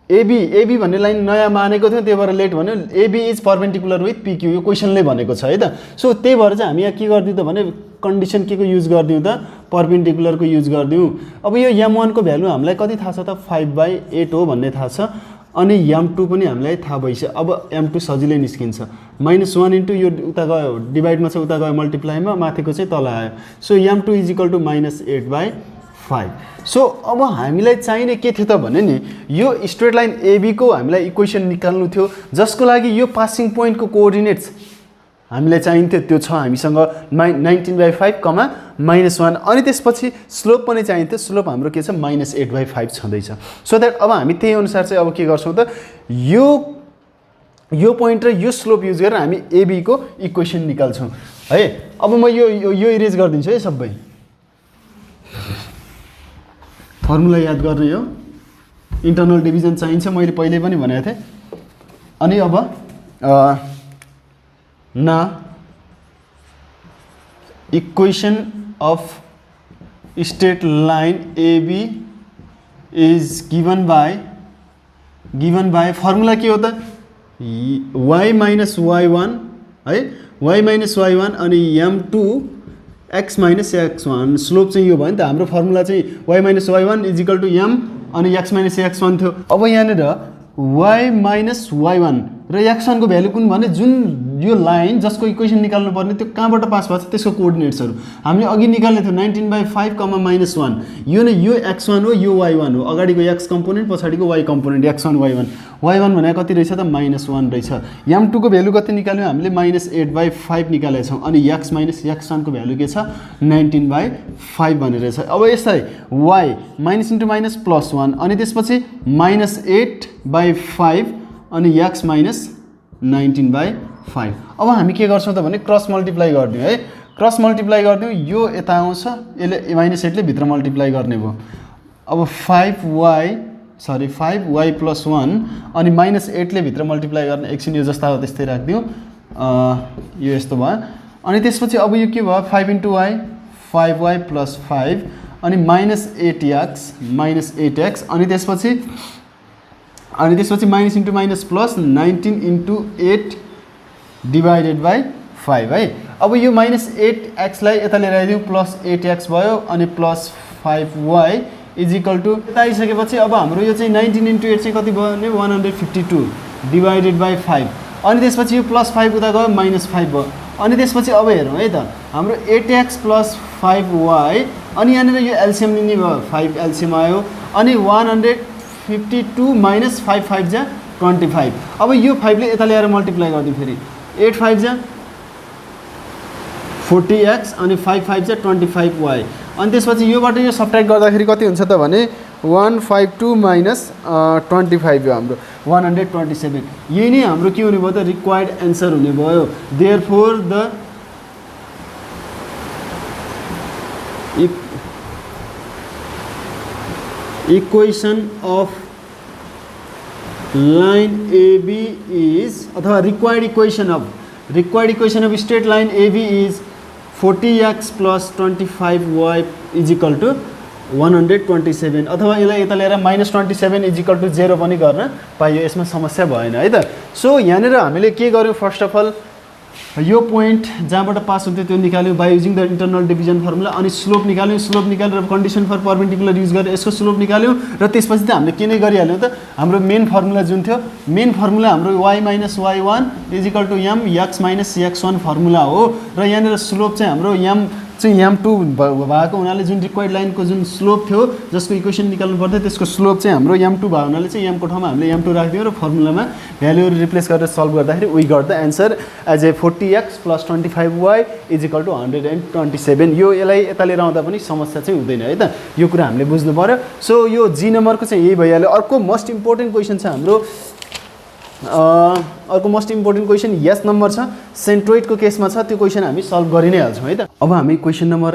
AB भन्ने लाइन नयाँ मानेको थियो, त्यही भएर लेट भन्यो। AB is perpendicular with PQ, यो क्वेसनले भनेको छ है त। सो त्यही भएर चाहिँ हामी यहाँ के गरिदिउँ त भने कन्डिसन के को युज गरिदिउँ त, परपेन्डिकुलरको युज गरिदिउँ। अब यो m1 को भ्यालु हामीलाई कति थाहा छ त, 5/8 हो भन्ने थाहा छ। अनि m2 पनि हामीलाई थाहा भइसक्यो। अब m2 सजिलै निस्किन्छ, -1 इन्टु यो उता गयो डिभाइडमा छ, उता गयो मल्टिप्लाईमा, माथिको चाहिँ तल आयो। So m2 is equal to -8/5। So अब हामीलाई चाहिने के थियो त भने नि यो स्ट्रेट लाइन एबी को हामीलाई इक्वेसन निकाल्नु थियो, जसको लागि यो पासिङ पोइन्टको कोअर्डिनेट्स हामीलाई चाहिन्थ्यो। त्यो छ हामीसँग 19/5, -1। अनि त्यसपछि स्लोप पनि चाहिन्थ्यो। स्लोप हाम्रो के छ, -8/5 छँदैछ। सो द्याट अब हामी त्यही अनुसार चाहिँ अब के गर्छौँ त, यो पोइन्ट र यो स्लोप युज गरेर हामी एबी को इक्वेसन निकाल्छौँ है। अब म यो इरेज गरिदिन्छु है सबै। फर्मुला याद गर्ने हो, इन्टरनल डिभिजन चाहिन्छ, मैले पहिले पनि भनेको थिएँ। अनि अब equation of straight line AB is given by formula के हो त, y - y1 है, y - y1 अनि m2 x - x1। स्लोप चाहिँ यो भयो नि त हाम्रो। फर्मुला चाहिँ y - y1 is equal to m अनि x - x1 थियो। अब यहाँनिर y - y1 र x1 को भ्यालु कुन भने, जुन यो लाइन जसको इक्वेसन निकाल्नु पर्ने त्यो कहाँबाट पास भएको छ त्यसको कोअर्डिनेट्सहरू हामीले अघि निकाल्ने थियो, 19/5, -1। यो नै यो x1 हो, यो y1 हो। अगाडिको x कम्पोनेन्ट, पछाडिको y कम्पोनेन्ट, x1 y1 भनेको कति रहेछ त, -1 रहेछ। m2 को भ्यालु कति निकाल्यौँ हामीले, -8/5 निकालेका छौँ। अनि x - x1 को भ्यालु के छ, 19/5 भनेर रहेछ। अब यसलाई y minus into minus plus 1 अनि त्यसपछि -8/5 अनि x - 19/5। अब हामी के गर्छौँ त भने क्रस मल्टिप्लाई गरिदिउँ है। क्रस मल्टिप्लाई गरिदिउँ, यो यता आउँछ, यसले -8ले भित्र मल्टिप्लाई गर्ने भयो। अब 5y + 1 अनि -8ले भित्र मल्टिप्लाई गर्ने, एकछिन यो जस्ता हो त्यस्तै राखिदिउँ, यो यस्तो भयो। अनि त्यसपछि अब यो के भयो, 5 × y 5y + 5 अनि -8x अनि त्यसपछि minus into minus plus 19 × 8 divided by 5 है। अब यो -8x लाई यता लिएर आइदिउँ, +8x भयो अनि +5y इज इक्वल टु यता आइसकेपछि अब हाम्रो यो चाहिँ 19 × 8 चाहिँ कति भयो भने 152 डिभाइडेड बाई 5। अनि त्यसपछि यो +5 उता गयो, -5 भयो। अनि त्यसपछि अब हेरौँ है त, हाम्रो 8x + 5y अनि यहाँनिर यो एलसिएम लिने भयो, 5 एलसिएम आयो अनि 152 - 5 5 जा 25। अब यो 5 ले यता ल्याएर मल्टिप्लाई गरिदिउँ, फेरि 8 5 जा 40x अनि 5 5 जा 25y। अनि त्यसपछि योबाट यो सब्ट्र्याक्ट गर्दाखेरि कति हुन्छ त भने 152 - 25 हो हाम्रो 127। यही नै हाम्रो के हुने भयो त, रिक्वायर्ड एन्सर हुने भयो। Therefore the equation of line AB is, अथवा required equation of straight line AB is 40x + 25y is equal to 127। अथवा यसलाई यता लिएर -27 इज इक्वल टु 0 पनि गर्न पाइयो, यसमा समस्या भएन है त। सो यहाँनिर हामीले के गर्यौँ, फर्स्ट अफ अल यो पोइन्ट जहाँबाट पास हुन्थ्यो त्यो निकाल्यौँ by using the internal division formula. अनि स्लोप निकाल्यौँ, स्लोप निकालेर कन्डिसन फर परपेन्डिकुलर युज गरेर यसको स्लोप निकाल्यौँ। र त्यसपछि त हामीले के नै गरिहाल्यौँ त, हाम्रो मेन फर्मुला जुन थियो, मेन फर्मुला हाम्रो y - y1 is equal to m x - x1 formula हो। र यहाँनिर स्लोप चाहिँ हाम्रो m2 भएको हुनाले जुन रिक्वायर्ड लाइनको जुन स्लोप थियो, जसको इक्वेसन निकाल्नु पर्थ्यो, त्यसको स्लोप चाहिँ हाम्रो m2 भएको हुनाले चाहिँ m को ठाउँमा हामीले m2 राखिदियौँ र फर्मुलामा भ्यालुहरू रिप्लेस गरेर सल्भ गर्दाखेरि we got the answer as a 40x + 25y is equal to 127। यो यसलाई यता लिएर आउँदा पनि समस्या चाहिँ हुँदैन है त, यो कुरा हामीले बुझ्नु पर्यो। सो यो जी नम्बरको चाहिँ यही भइहाल्यो। अर्को मोस्ट इम्पोर्टेन्ट क्वेसन छ हाम्रो, अर्को मोस्ट इम्पोर्टेन्ट क्वेसन यस नम्बर छ, सेन्ट्रोइडको केसमा छ, त्यो क्वेसन हामी सल्भ गरि नै हाल्छौँ है त। अब हामी क्वेसन नम्बर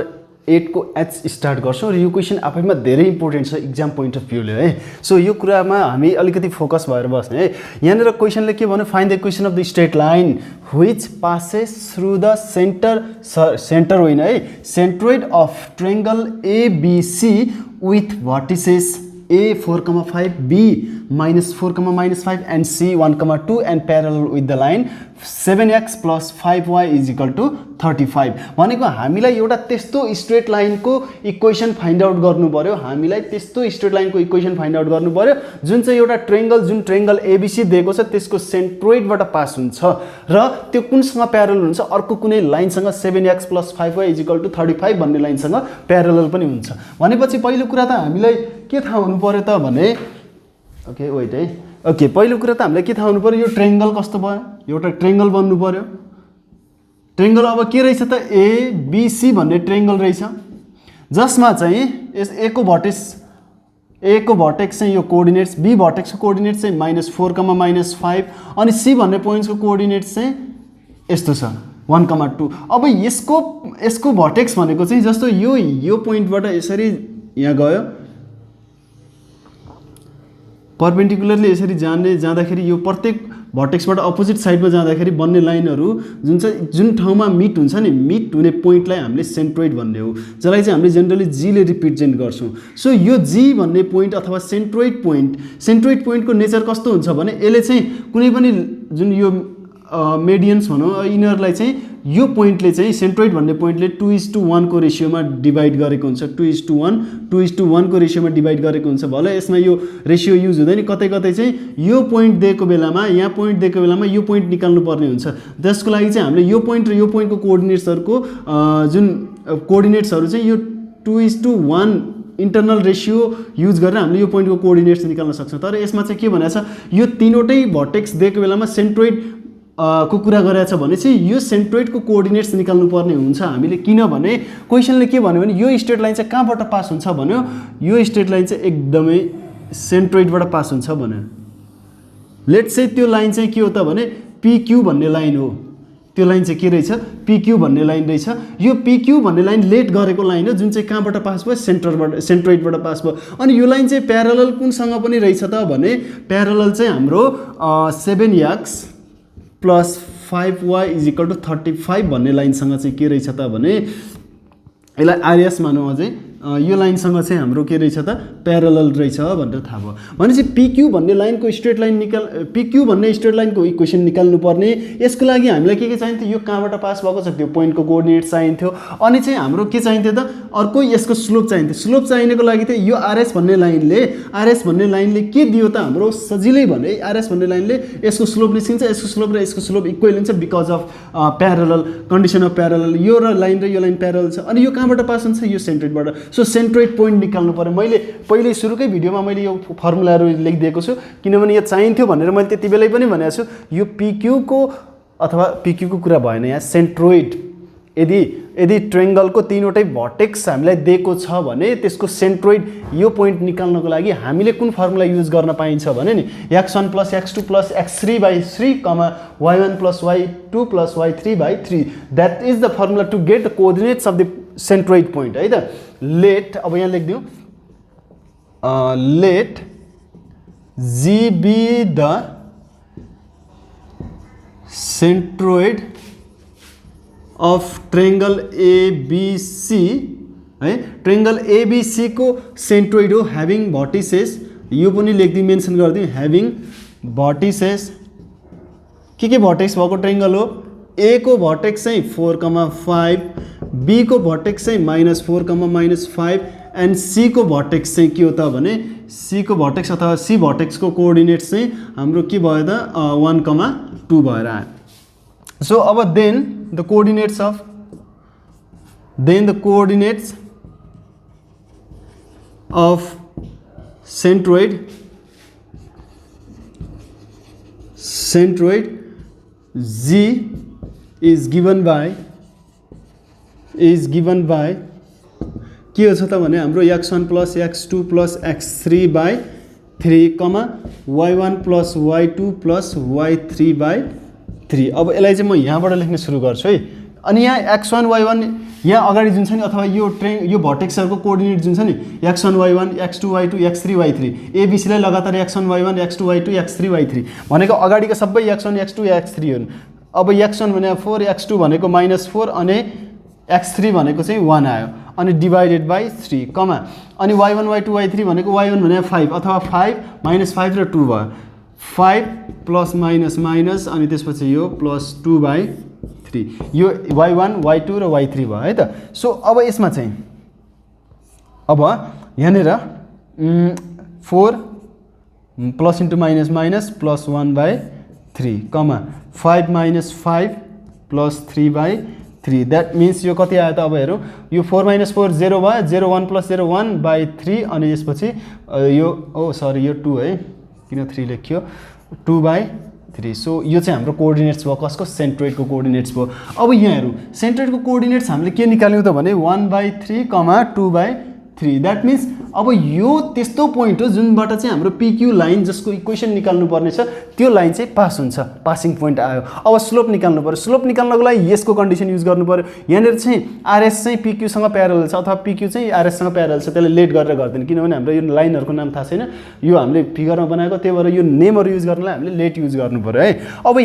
8 को एच स्टार्ट गर्छौँ र यो क्वेसन आफैमा धेरै इम्पोर्टेन्ट छ इक्जाम पोइन्ट अफ भ्यूले है। सो यो कुरामा हामी अलिकति फोकस भएर बस्ने है। यहाँनिर क्वेसनले के भन्यो, find the equation of the straight line which passes through the centre होइन है, centroid of triangle ABC with vertices A 4,5 B -4, and C 1, 2 and parallel with the line 7x + 5y = 35 भनेको हामीलाई एउटा त्यस्तो स्ट्रेट लाइनको इक्वेसन फाइन्ड आउट गर्नु पर्यो हामीलाई त्यस्तो स्ट्रेट लाइनको इक्वेसन फाइन्ड आउट गर्नु पर्यो जुन चाहिँ एउटा ट्रायंगल ABC दिएको छ त्यसको सेन्ट्रोइडबाट पास हुन्छ र त्यो कुनसँग प्यारलल हुन्छ अर्को कुनै लाइनसँग 7x + 5y = 35 भन्ने लाइनसँग प्यारलल पनि हुन्छ भनेपछि पहिलो कुरा त हामीलाई के थाहा हुनु पर्यो त भने ओके वेट है ओके पहिलो कुरा त हामीलाई के थाहा हुनु पर्यो यो ट्रायंगल कस्तो भयो एउटा ट्रायंगल बन्नु पर्यो ट्रायंगल अब के रहेछ त ABC भन्ने ट्रायंगल रहेछ जसमा चाहिँ यस A को भर्टेक्स चाहिँ यो कोअर्डिनेट्स B भर्टेक्सको कोअर्डिनेट चाहिँ -4, -5 अनि C भन्ने पोइन्ट्सको कोअर्डिनेट्स चाहिँ यस्तो छ 1, 2 अब यसको भर्टेक्स भनेको चाहिँ जस्तो यो पोइन्टबाट यसरी यहाँ गयो परपेन्डिकुलरली यसरी जाँदाखेरि यो प्रत्येक भर्टेक्सबाट अपोजिट साइडमा जाँदाखेरि बन्ने लाइनहरू जुन ठाउँमा मिट हुन्छ नि मिट हुने पोइन्टलाई हामीले सेन्ट्रोइड भन्ने हो जसलाई चाहिँ हामीले जेनरली जी ले रिप्रेजेन्ट गर्छौं सो यो जी भन्ने पोइन्ट अथवा सेन्ट्रोइड पोइन्टको नेचर कस्तो हुन्छ भने यसले चाहिँ कुनै पनि जुन यो मेडियन्स भनौँ इनरलाई चाहिँ यो पोइन्टले चाहिँ सेन्ट्रोइड भन्ने पोइन्टले 2:1 को रेशियोमा डिभाइड गरेको हुन्छ 2:1 को रेशियोमा डिभाइड गरेको हुन्छ भले यसमा यो रेशियो युज हुँदैन कतै चाहिँ यो पोइन्ट दिएको बेलामा यहाँ पोइन्ट दिएको बेलामा यो पोइन्ट निकाल्नु पर्ने हुन्छ त्यसको लागि चाहिँ हामीले यो पोइन्ट र यो पोइन्टको कोअर्डिनेट्सहरुको जुन कोअर्डिनेट्सहरु चाहिँ यो 2:1 इन्टरनल रेशियो युज गरेर हामीले यो पोइन्टको कोअर्डिनेट्स निकाल्न सक्छौं तर यसमा चाहिँ के भनेको छ यो तीनवटै भर्टेक्स दिएको बेलामा सेन्ट्रोइड को कुरा गरेछ भने चाहिँ यो सेन्ट्रोइडको कोअर्डिनेट्स निकाल्नु पर्ने हुन्छ हामीले किनभने क्वेशनले के भन्यो भने यो स्ट्रेट लाइन चाहिँ कहाँबाट पास हुन्छ भन्यो यो स्ट्रेट लाइन चाहिँ एकदमै सेन्ट्रोइडबाट पास हुन्छ भन्यो लेट्स से त्यो लाइन चाहिँ के हो त भने PQ भन्ने लाइन हो त्यो लाइन चाहिँ के रहेछ PQ भन्ने लाइन रहेछ यो PQ भन्ने लाइन लेट गरेको लाइन हो जुन चाहिँ कहाँबाट पास भयो सेन्ट्रोइडबाट पास भयो अनि यो लाइन चाहिँ प्यारलल कुनसँग पनि रहेछ त भने प्यारलल चाहिँ हाम्रो 7x + 5y = 35 भन्ने लाइनसँग चाहिँ के रहेछ त भने यसलाई आरएस मानौँ अझै यो लाइनसँग चाहिँ हाम्रो के रहेछ त प्यारलल रहेछ भनेर थाहा भयो भनेपछि PQ भन्ने लाइनको स्ट्रेट लाइन PQ भन्ने स्ट्रेट लाइनको इक्वेसन निकाल्नु पर्ने यसको लागि हामीलाई के चाहिन्थ्यो यो कहाँबाट पास भएको छ त्यो पोइन्टको कोअर्डिनेट चाहिन्थ्यो अनि चाहिँ हाम्रो के चाहिन्थ्यो त अर्को यसको स्लोप चाहिन्थ्यो स्लोप चाहिनेको लागि चाहिँ यो RS भन्ने लाइनले के दियो त हाम्रो सजिलै भने RS भन्ने लाइनले यसको स्लोप निस्किन्छ यसको स्लोप र यसको स्लोप इक्वल हुन्छ because of parallel condition of parallel यो लाइन प्यारलल छ अनि यो कहाँबाट पास हुन्छ यो सेन्ट्रोइडबाट सो सेन्ट्रोइड पोइन्ट निकाल्नु पर्यो मैले पहिले सुरुकै भिडियोमा मैले यो फर्मुलाहरु लेखिदिएको छु किनभने यो चाहिन्थ्यो भनेर मैले त्यतिबेलै पनि भनेको छु यो PQ को कुरा भएन यहाँ सेन्ट्रोइड यदि ट्रायंगलको तीनवटै भर्टेक्स हामीलाई दिएको छ भने त्यसको सेन्ट्रोइड यो पोइन्ट निकाल्नको लागि हामीले कुन फर्मुला युज गर्न पाइन्छ भने नि x1 + x2 + x3/3, y1 + y2 + y3/3 that is the formula to get the coordinates of the centroid point है त लेट अब यहाँ लेख दिउँ let G be the centroid of triangle ABC है ट्रायंगल ABC को सेन्ट्रोइड हो हैविङ भर्टिसेस यो पनि लेख्दिउँ मेन्सन गर्दिउँ हैविङ भर्टिसेस के भर्टेक्स भएको ट्रायंगल हो A को भर्टेक्स चाहिँ 4, 5 B को भर्टेक्स चाहिँ -4, -5 एन्ड C को भर्टेक्स चाहिँ के हो त भने C को भर्टेक्स अथवा C भर्टेक्सको कोअर्डिनेट्स चाहिँ हाम्रो के भयो त 1, 2 भएर आयो सो अब then the coordinates of centroid G is given by के हो छ त भने हाम्रो x1 + x2 + x3/3, y1 + y2 + y3/3 अब यसलाई चाहिँ म यहाँबाट लेख्न सुरु गर्छु है अनि यहाँ x1 y1 यहाँ अगाडि जुन छ नि अथवा यो भर्टेक्सहरुको कोअर्डिनेट जुन छ नि x1 y1 x2 y2 x3 y3 ABC लाई लगातार x1 y1 x2 y2 x3 y3 भनेको अगाडिको सबै x1 x2 x3 हुन् अब x1 भनेको 4 x2 भनेको -4 अनि x3 भनेको चाहिँ 1 आयो अनि डिभाइडेड बाई 3 कमा अनि y1 y2 y3 भनेको y1 भने 5 अथवा 5 माइनस 5 र 2 भयो 5 प्लस माइनस माइनस अनि त्यसपछि यो प्लस 2/3 यो y1 y2 र y3 भयो है त। सो अब यसमा चाहिँ अब यहाँनिर 4 plus into minus minus plus 1/3 comma 5 minus 5 plus 3/3 that means यो कति आयो त अब हेरौँ यो 4 माइनस 4 0 भयो 0 1 प्लस 0 1/3 अनि यसपछि यो सरी यो 2 है किन 3 लेखियो 2/3 सो यो चाहिँ हाम्रो कोअर्डिनेट्स भयो कसको सेन्ट्रोइडको कोअर्डिनेट्स भयो। अब यहाँ हेरौँ सेन्ट्रोइडको कोअर्डिनेट्स हामीले के निकाल्यौँ त भने 1/3 कमा 2/3 द्याट मिन्स अब यो त्यस्तो पोइन्ट हो जुनबाट चाहिँ हाम्रो PQ लाइन जसको इक्वेसन निकाल्नु पर्ने छ त्यो लाइन चाहिँ पास हुन्छ पासिङ पोइन्ट आयो। अब स्लोप निकाल्नु पर्यो स्लोप निकाल्नको लागि यसको कन्डिसन युज गर्नु पर्यो यहाँनिर चाहिँ RS चाहिँ PQ सँग प्यारलल छ अथवा PQ चाहिँ RS सँग प्यारलल छ त्यसले लेट गरेर गर्दैन किनभने हाम्रो यो लाइनहरूको नाम थाहा छैन यो हामीले फिगरमा बनाएको त्यही भएर यो नेमहरू युज गर्नलाई हामीले लेट युज गर्नु पर्यो है। अब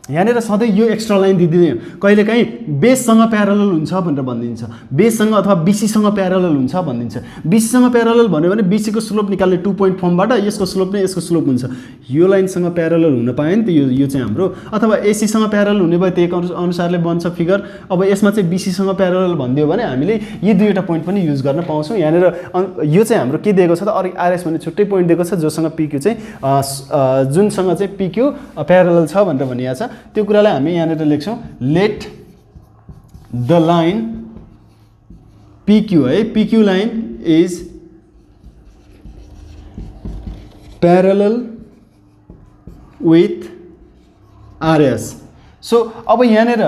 यहाँनिर सधैँ यो एक्स्ट्रा लाइन दिँदैन कहिलेकाहीँ बेससँग प्यारलल हुन्छ भनेर भनिदिन्छ बेससँग अथवा BC सँग प्यारलल हुन्छ भनिदिन्छ BC सँग प्यारलल भन्यो भने BC को स्लोप निकाल्ने 2 पोइन्ट फर्मबाट यसको स्लोप नै यसको स्लोप हुन्छ यो लाइनसँग प्यारलल हुन पायो नि त यो चाहिँ हाम्रो अथवा AC सँग प्यारलल हुने भयो त्यही अनुसारले बन्छ फिगर। अब यसमा चाहिँ BC सँग प्यारलल भनिदियो भने हामीले यी दुईवटा पोइन्ट पनि युज गर्न पाउँछौँ। यहाँनिर यो चाहिँ हाम्रो के दिएको छ त अरू RS भन्ने छुट्टै पोइन्ट दिएको छ जोसँग PQ चाहिँ जुनसँग चाहिँ PQ प्यारलल छ भनेर भनिएको छ त्यो कुरालाई हामी यहाँनिर लेख्छौँ लेट द लाइन PQ है PQ line is parallel with RS। So अब यहाँनिर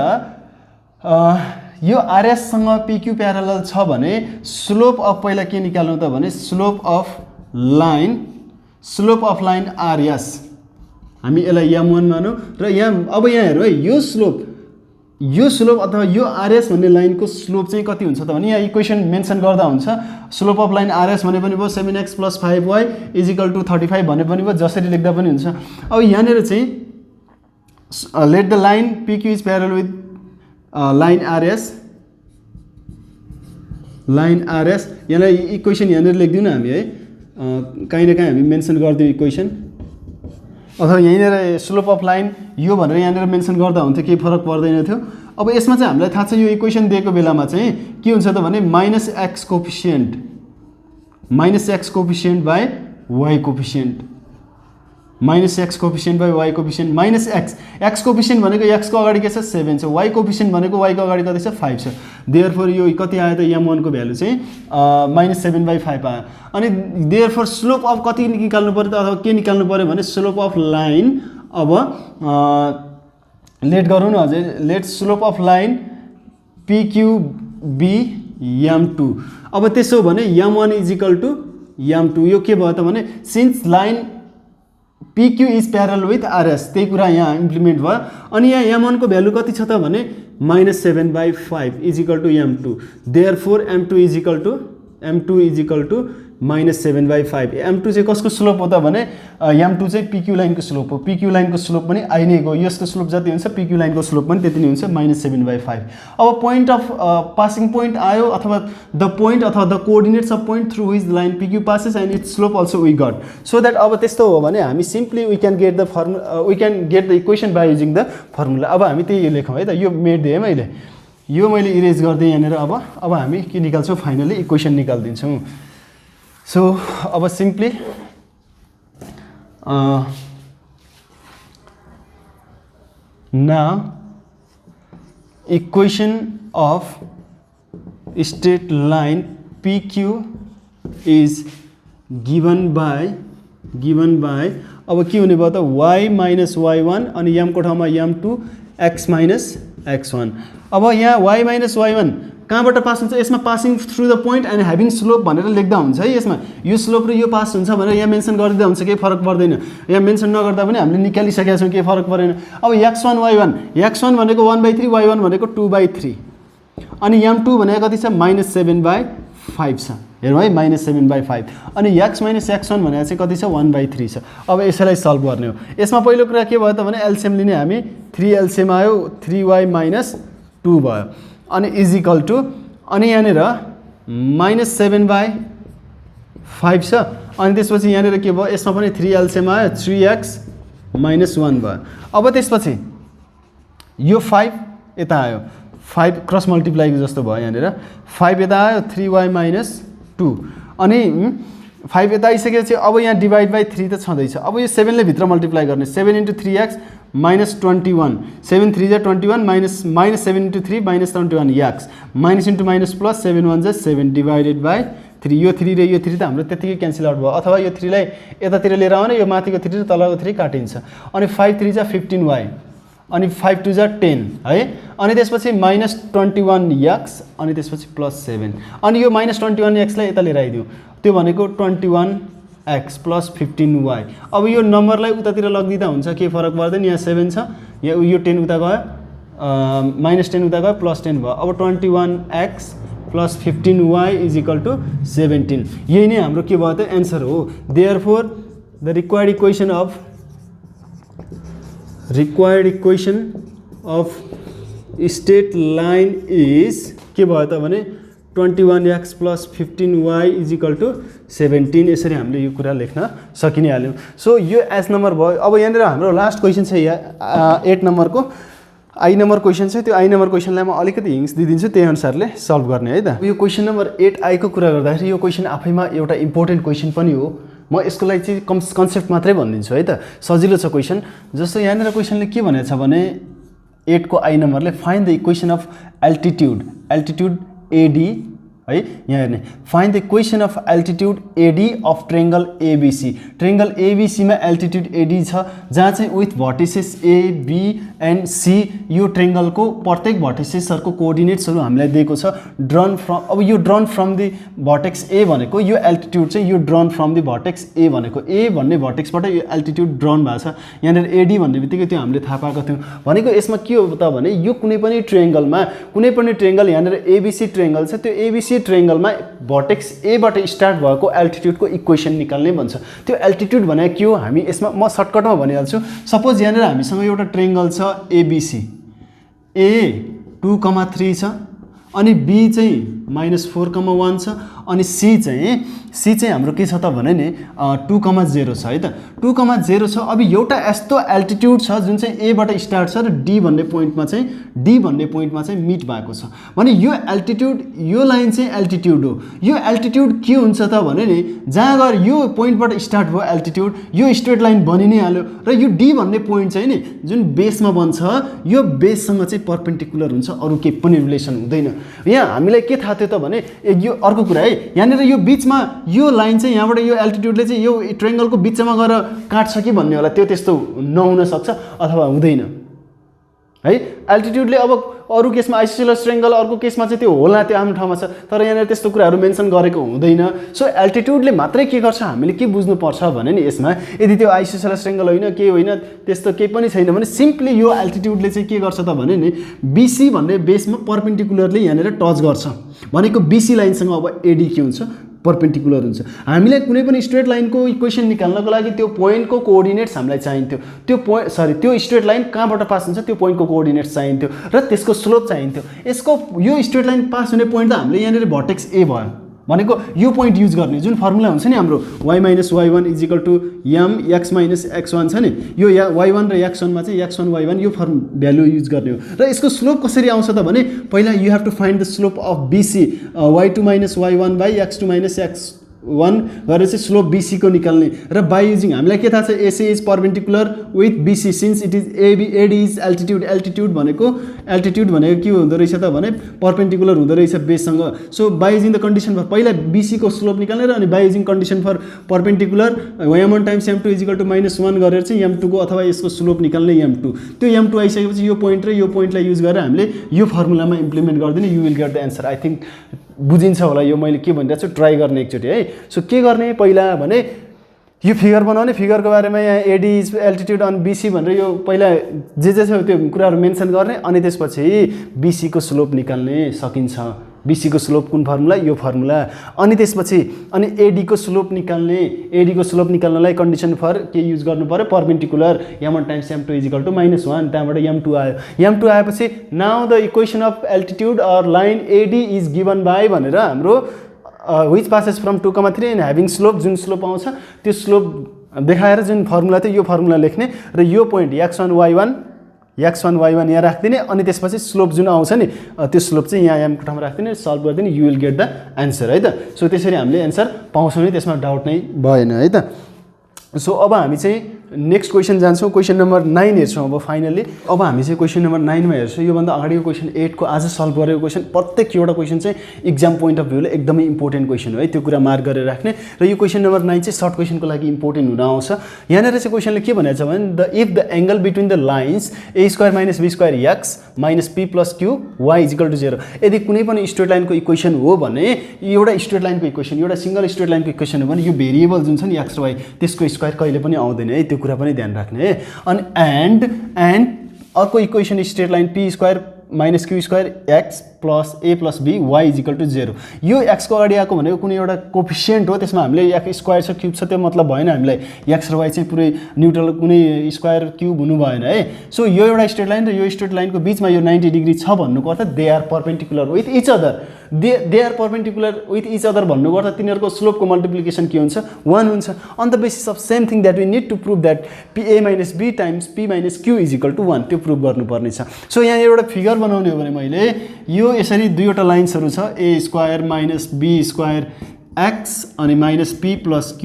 यो RS सँग PQ प्यारलल छ भने स्लोप अफ पहिला के निकाल्नु त भने स्लोप अफ लाइन RS हामी यसलाई M1 मानौँ र अब यहाँ हेरौँ है यो स्लोप अथवा यो RS भन्ने लाइनको स्लोप चाहिँ कति हुन्छ त भने यहाँ इक्वेसन मेन्सन गर्दा हुन्छ स्लोप अफ लाइन RS भने पनि भयो 7x + 5y = 35 भने पनि भयो जसरी लेख्दा पनि हुन्छ। अब यहाँनिर चाहिँ late the line PQ is parallel with line RS यसलाई इक्वेसन यहाँनिर लेख्दिउँ न हामी है काहीँ न काहीँ हामी मेन्सन गरिदिउँ इक्वेसन अथवा यहीँनिर स्लोप अफ लाइन यो भनेर यहाँनिर मेन्सन गर्दा हुन्थ्यो केही फरक पर्दैन थियो। अब यसमा चाहिँ हामीलाई थाहा छ यो इक्वेसन दिएको बेलामा चाहिँ के हुन्छ त भने -x coefficient by y coefficient -x coefficient भनेको x को अगाडि के छ 7 छ y कोफिसिएन्ट भनेको y को अगाडि कति छ 5 छ देयरफोर यो कति आयो त M1 को भ्यालु चाहिँ -7/5 आयो। अनि देयरफोर स्लोप अफ कति निकाल्नु पर्यो त अथवा के निकाल्नु पर्यो भने स्लोप अफ लाइन अब लेट गरौँ न अझै let slope of line PQB M2 अब त्यसो भने M1 = M2 यो के भयो त भने since line PQ is parallel with RS त्यही कुरा यहाँ इम्प्लिमेन्ट भयो। अनि यहाँ M1 को भ्यालु कति छ त भने -7/5 = M2 देयरफोर M2 = -7/5 M2 चाहिँ कसको स्लोप हो त भने M2 चाहिँ PQ लाइनको स्लोप हो PQ लाइनको स्लोप पनि आइ नै गयो यसको स्लोप जति हुन्छ PQ लाइनको स्लोप पनि त्यति नै हुन्छ -7/5। अब पोइन्ट अफ पासिङ पोइन्ट आयो अथवा द पोइन्ट अथवा the coordinates of point through which line PQ passes and its slope also we got so that अब त्यस्तो हो भने हामी simply we can get the equation by using the formula. अब हामी त्यही लेखौँ है त यो मेटिदिएँ मैले यो मैले इरेज गर्दै यहाँनिर अब हामी के निकाल्छौँ फाइनली इक्वेसन निकाल्दिन्छौँ। सो अब simply now equation of straight line PQ is given by अब के हुने भयो त y - y1 अनि m को ठाउँमा m2 x - x1। अब यहाँ y - y1 कहाँबाट पास हुन्छ यसमा passing through the point and having slope भनेर लेख्दा हुन्छ है यसमा यो स्लोप र यो पास हुन्छ भनेर यहाँ मेन्सन गरिदिँदा हुन्छ केही फरक पर्दैन यहाँ मेन्सन नगर्दा पनि हामीले निकालिसकेका छौँ केही फरक परेन। अब x1 y1 भनेको 1/3 y1 भनेको 2/3 अनि m2 भनेको कति छ -7/5 छ हेरौँ है -7/5 अनि x - x1 भनेको चाहिँ कति छ 1/3 छ। अब यसैलाई सल्भ गर्ने हो यसमा पहिलो कुरा के भयो त भने एलसिएम लिने हामी 3 एलसिएम आयो 3y - 2 भयो अनि = अनि यहाँनिर -7/5 छ अनि त्यसपछि यहाँनिर के भयो यसमा पनि 3 एलसिएम आयो 3x - 1 भयो। अब त्यसपछि यो 5 यता आयो 5 क्रस मल्टिप्लाई जस्तो भयो यहाँनिर 5 यता आयो 3y - 2 अनि 5 यता आइसकेपछि अब यहाँ डिभाइड बाई 3 त छँदैछ। अब यो 7 ले भित्र मल्टिप्लाई गर्ने 7 × 3x - 21 7 3 = 21 -7 × 3 - 21 x minus into minus plus 7 1 = 7 divided by 3 यो 3 र यो 3 त हाम्रो त्यतिकै क्यान्सल आउट भयो अथवा यो 3 लाई यतातिर लिएर आउने यो माथिको 3 र तलको 3 काटिन्छ अनि 5 3 = 15y अनि 5 2 = 10 है अनि त्यसपछि -21x अनि त्यसपछि +7 अनि यो -21x लाई यता लिएर आइदियो त्यो भनेको 21x + 15y। अब यो नम्बरलाई उतातिर लगिदिँदा हुन्छ के फरक पर्दैन यहाँ 7 छ यो 10 उता गयो -10 उता गयो +10 भयो। अब 21x + 15y = 17 यही नै हाम्रो के भयो त एन्सर हो। Therefore the required equation of straight line is के भयो त भने 21x + 15y = 17 यसरी हामीले यो कुरा लेख्न सकि नै हाल्यौँ। सो यो एस नम्बर भयो। अब यहाँनिर हाम्रो लास्ट क्वेसन छ यहाँ 8 नम्बरको आई नम्बर क्वेसन छ त्यो आई नम्बर क्वेसनलाई म अलिकति हिन्ट्स दिइदिन्छु त्यही अनुसारले सल्भ गर्ने है त। यो क्वेसन नम्बर 8 आई को कुरा गर्दाखेरि यो क्वेसन आफैमा एउटा इम्पोर्टेन्ट क्वेसन पनि हो। म यसको लागि चाहिँ कन्सेप्ट मात्रै भनिदिन्छु है त सजिलो छ क्वेसन। जस्तो यहाँनिर क्वेसनले के भनेको छ भने 8 को आई नम्बरले find the equation of altitude AD है यहाँ हेर्ने find the equation of altitude AD of triangle ABC. Triangle एबिसीमा एल्टिट्युड एडी छ जहाँ चाहिँ with vertices A B and C यो ट्रेङ्गलको प्रत्येक भर्टिसेसहरूको कोअर्डिनेट्सहरू हामीलाई दिएको छ ड्रन फ्रम। अब यो ड्रन फ्रम दि भर्टेक्स ए भनेको यो एल्टिट्युड चाहिँ यो ड्रन फ्रम दि भर्टेक्स ए भनेको ए भन्ने भर्टेक्सबाट यो एल्टिट्युड ड्रन भएको छ। यहाँनिर एडी भन्ने बित्तिकै त्यो हामीले थाहा पाएको थियौँ भनेको यसमा के हो त भने यो कुनै पनि ट्रेङ्गल यहाँनिर एबिसी ट्रेङ्गल छ त्यो एबिसी ट्रेङ्गलमा भर्टेक्स एबाट स्टार्ट भएको एल्टिट्युडको इक्वेसन निकाल्ने भन्छ। त्यो एल्टिट्युड भनेको के हो हामी यसमा म सर्टकटमा भनिहाल्छु। सपोज यहाँनिर हामीसँग एउटा ट्रेङ्गल छ एबिसी ए 2,3 छ अनि बी चाहिँ -4,1 छ अनि सी चाहिँ हाम्रो के छ त भने नि 2,0 छ है त 2,0 छ। अब एउटा यस्तो एल्टिट्युड छ जुन चाहिँ एबाट स्टार्ट छ र डी भन्ने पोइन्टमा चाहिँ मिट भएको छ भने यो एल्टिट्युड यो लाइन चाहिँ एल्टिट्युड हो। यो एल्टिट्युड के हुन्छ त भने नि जहाँ गएर यो पोइन्टबाट स्टार्ट भयो एल्टिट्युड यो स्ट्रेट लाइन बनि नै हाल्यो र यो डी भन्ने पोइन्ट चाहिँ नि जुन बेसमा बन्छ यो बेससँग चाहिँ पर्पेन्डिकुलर हुन्छ अरू केही पनि रिलेसन हुँदैन। यहाँ हामीलाई के थाहा थियो त भने यो अर्को कुरा है यहाँनिर यो बिचमा यो लाइन चाहिँ यहाँबाट यो एल्टिट्युडले चाहिँ यो ट्रेङ्गलको बिचमा गएर काट्छ कि भन्ने होला त्यो त्यस्तो नहुन सक्छ अथवा हुँदैन है। एल्टिट्युडले अब अरू केसमा आइसोसेलस ट्रेङ्गल अर्को केसमा चाहिँ त्यो होला त्यो आफ्नो ठाउँमा छ तर यहाँनिर त्यस्तो कुराहरू मेन्सन गरेको हुँदैन। सो एल्टिट्युडले मात्रै के गर्छ हामीले के बुझ्नुपर्छ भने नि यसमा यदि त्यो आइसोसेलस ट्रेङ्गल होइन के होइन त्यस्तो केही पनि छैन भने सिम्पली यो एल्टिट्युडले चाहिँ के गर्छ त भने नि बिसी भन्ने बेसमा पर्पेन्डिकुलरली यहाँनिर टच गर्छ भनेको बिसी लाइनसँग अब एडी के हुन्छ पर्पेन्डिकुलर हुन्छ। हामीलाई कुनै पनि स्ट्रेट लाइनको इक्वेसन निकाल्नको लागि त्यो पोइन्टको कोअर्डिनेट्स हामीलाई चाहिन्थ्यो त्यो स्ट्रेट लाइन कहाँबाट पास हुन्छ त्यो पोइन्टको कोअर्डिनेट्स चाहिन्थ्यो र त्यसको स्लोप चाहिन्थ्यो। यसको यो स्ट्रेट लाइन पास हुने पोइन्ट त हामीले यहाँनिर भर्टेक्स ए भयो भनेको यो पोइन्ट युज गर्ने जुन फर्मुला हुन्छ नि हाम्रो y - y1 = mx - x1 छ नि यो y1 र x1 मा चाहिँ x1 y1 यो भ्यालु युज गर्ने हो र यसको स्लोप कसरी आउँछ त भने पहिला you have to find the slope of BC y2 - y1 / x2 - x1 गरेर चाहिँ स्लोप बीसी को निकाल्ने र बाई युजिङ हामीलाई के थाहा छ AC is perpendicular with BC since it is AD is altitude भनेको के हुँदो रहेछ त भने पर्पेन्डिकुलर हुँदो रहेछ बेससँग। So by using the condition for पहिला बीसी को स्लोप निकाल्ने र अनि by using condition for perpendicular m1 × m2 = -1 गरेर चाहिँ m2 को अथवा यसको स्लोप निकाल्ने m2 त्यो m2 आइसकेपछि यो पोइन्ट र यो पोइन्टलाई युज गरेर हामीले यो फर्मुलामा इम्प्लिमेन्ट गरिदिने you will get the answer. I think बुझिन्छ होला यो मैले के भनिरहेको छु ट्राई गर्ने एकचोटि है। सो के गर्ने पहिला भने यो फिगर बनाउने फिगरको बारेमा यहाँ AD is altitude on BC भनेर यो पहिला जे छ त्यो कुराहरू मेन्सन गर्ने अनि त्यसपछि बीसी को स्लोप निकाल्ने सकिन्छ BC को स्लोप कुन फर्मुला यो फर्मुला अनि त्यसपछि अनि AD को स्लोप निकाल्ने AD को स्लोप निकाल्नलाई कन्डिसन फर के युज गर्नु पर्यो परपेन्डिकुलर m1 टाइम्स m2 -1 त्यहाँबाट m2 आयो m2 आएपछि now the equation of altitude or line AD is given by भनेर हाम्रो which passes from 2,3 and having slope जुन स्लोप आउँछ त्यो स्लोप देखाएर जुन फर्मुला थियो यो फर्मुला लेख्ने र यो पोइन्ट x1 y1 यहाँ राख्दिने अनि त्यसपछि स्लोप जुन आउँछ नि त्यो स्लोप चाहिँ यहाँ m को ठाउँमा राख्दिने सल्भ गरिदिने you will get the answer है त सो त्यसरी हामीले एन्सर पाउँछौँ नि त्यसमा डाउट नै भएन है त सो अब हामी चाहिँ नेक्स्ट क्वेसन जान्छौँ क्वेसन नम्बर 9 हेर्छौँ अब फाइनली अब हामी चाहिँ क्वेसन नम्बर 9 मा हेर्छौँ योभन्दा अगाडिको क्वेसन 8 को आज सल्भ गरेको क्वेसन प्रत्येक एउटा क्वेसन चाहिँ एक्जाम पोइन्ट अफ भ्यूले एकदमै इम्पोर्टेन्ट क्वेसन हो है त्यो कुरा मार्क गरेर राख्ने र यो क्वेसन नम्बर 9 चाहिँ सर्ट क्वेसनको लागि इम्पोर्टेन्ट हुन आउँछ यहाँनिर चाहिँ क्वेसनले के भनेको छ भने if the angle between the lines a² - b² x - p + q y = 0 यदि कुनै पनि स्ट्रेट लाइनको इक्वेसन हो भने एउटा स्ट्रेट लाइनको इक्वेसन एउटा सिंगल स्ट्रेट लाइनको इक्वेसन हो भने यो भेरिएबल जुन छ नि x र y त्यसको स्क्वायर कहिले पनि आउँदैन है त्यो कुरा पनि ध्यान राख्ने है अनि एन्ड अर्को equation straight line p² - q² x + a + b y = 0 यो x को अगाडि आएको भनेको कुनै एउटा कोफिसिएन्ट हो त्यसमा हामीले x स्क्वायर छ क्युब छ त्यो मतलब भएन हामीलाई x र y चाहिँ पुरै न्युट्रल कुनै स्क्वायर क्युब हुनु भएन है सो यो एउटा स्ट्रेट लाइन र यो स्ट्रेट लाइनको बीचमा यो 90 डिग्री छ भन्नुको अर्थ they are perpendicular with each other they are perpendicular with each other भन्नुको अर्थ तिनीहरूको स्लोपको मल्टिप्लिकेसन के हुन्छ 1 हुन्छ on the basis of same thing that we need to prove that a - b times p - q = 1 त्यो प्रुभ गर्नुपर्ने छ सो यहाँ एउटा फिगर बनाउने हो भने मैले यो यसरी दुईवटा लाइन्सहरु छ a² - b² x अनि -p + q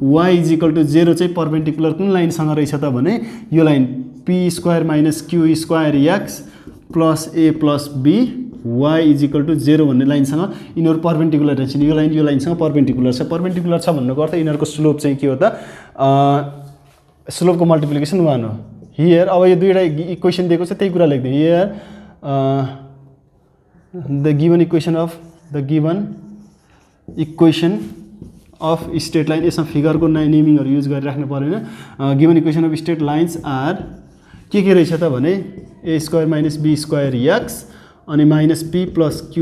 y = 0 चाहिँ परपेन्डिकुलर कुन लाइनसँग रहेछ त भने यो line p² - q² x + a + b y = 0 भन्ने लाइनसँग यिनीहरु परपेन्डिकुलर रहेछ यो लाइनसँग परपेन्डिकुलर छ भन्नुको अर्थ यिनीहरुको स्लोप चाहिँ के हो त स्लोपको मल्टिप्लिकेसन 1 हो हियर अब यो दुईटा इक्वेसन दिएको छ त्यही कुरा लेख्दै here the given equation of straight line यसमा फिगरको नेमिङहरु युज गरेर राख्नु पर्दैन given equation of straight lines are के रहेछ त भने a² - b² x अनि -p + q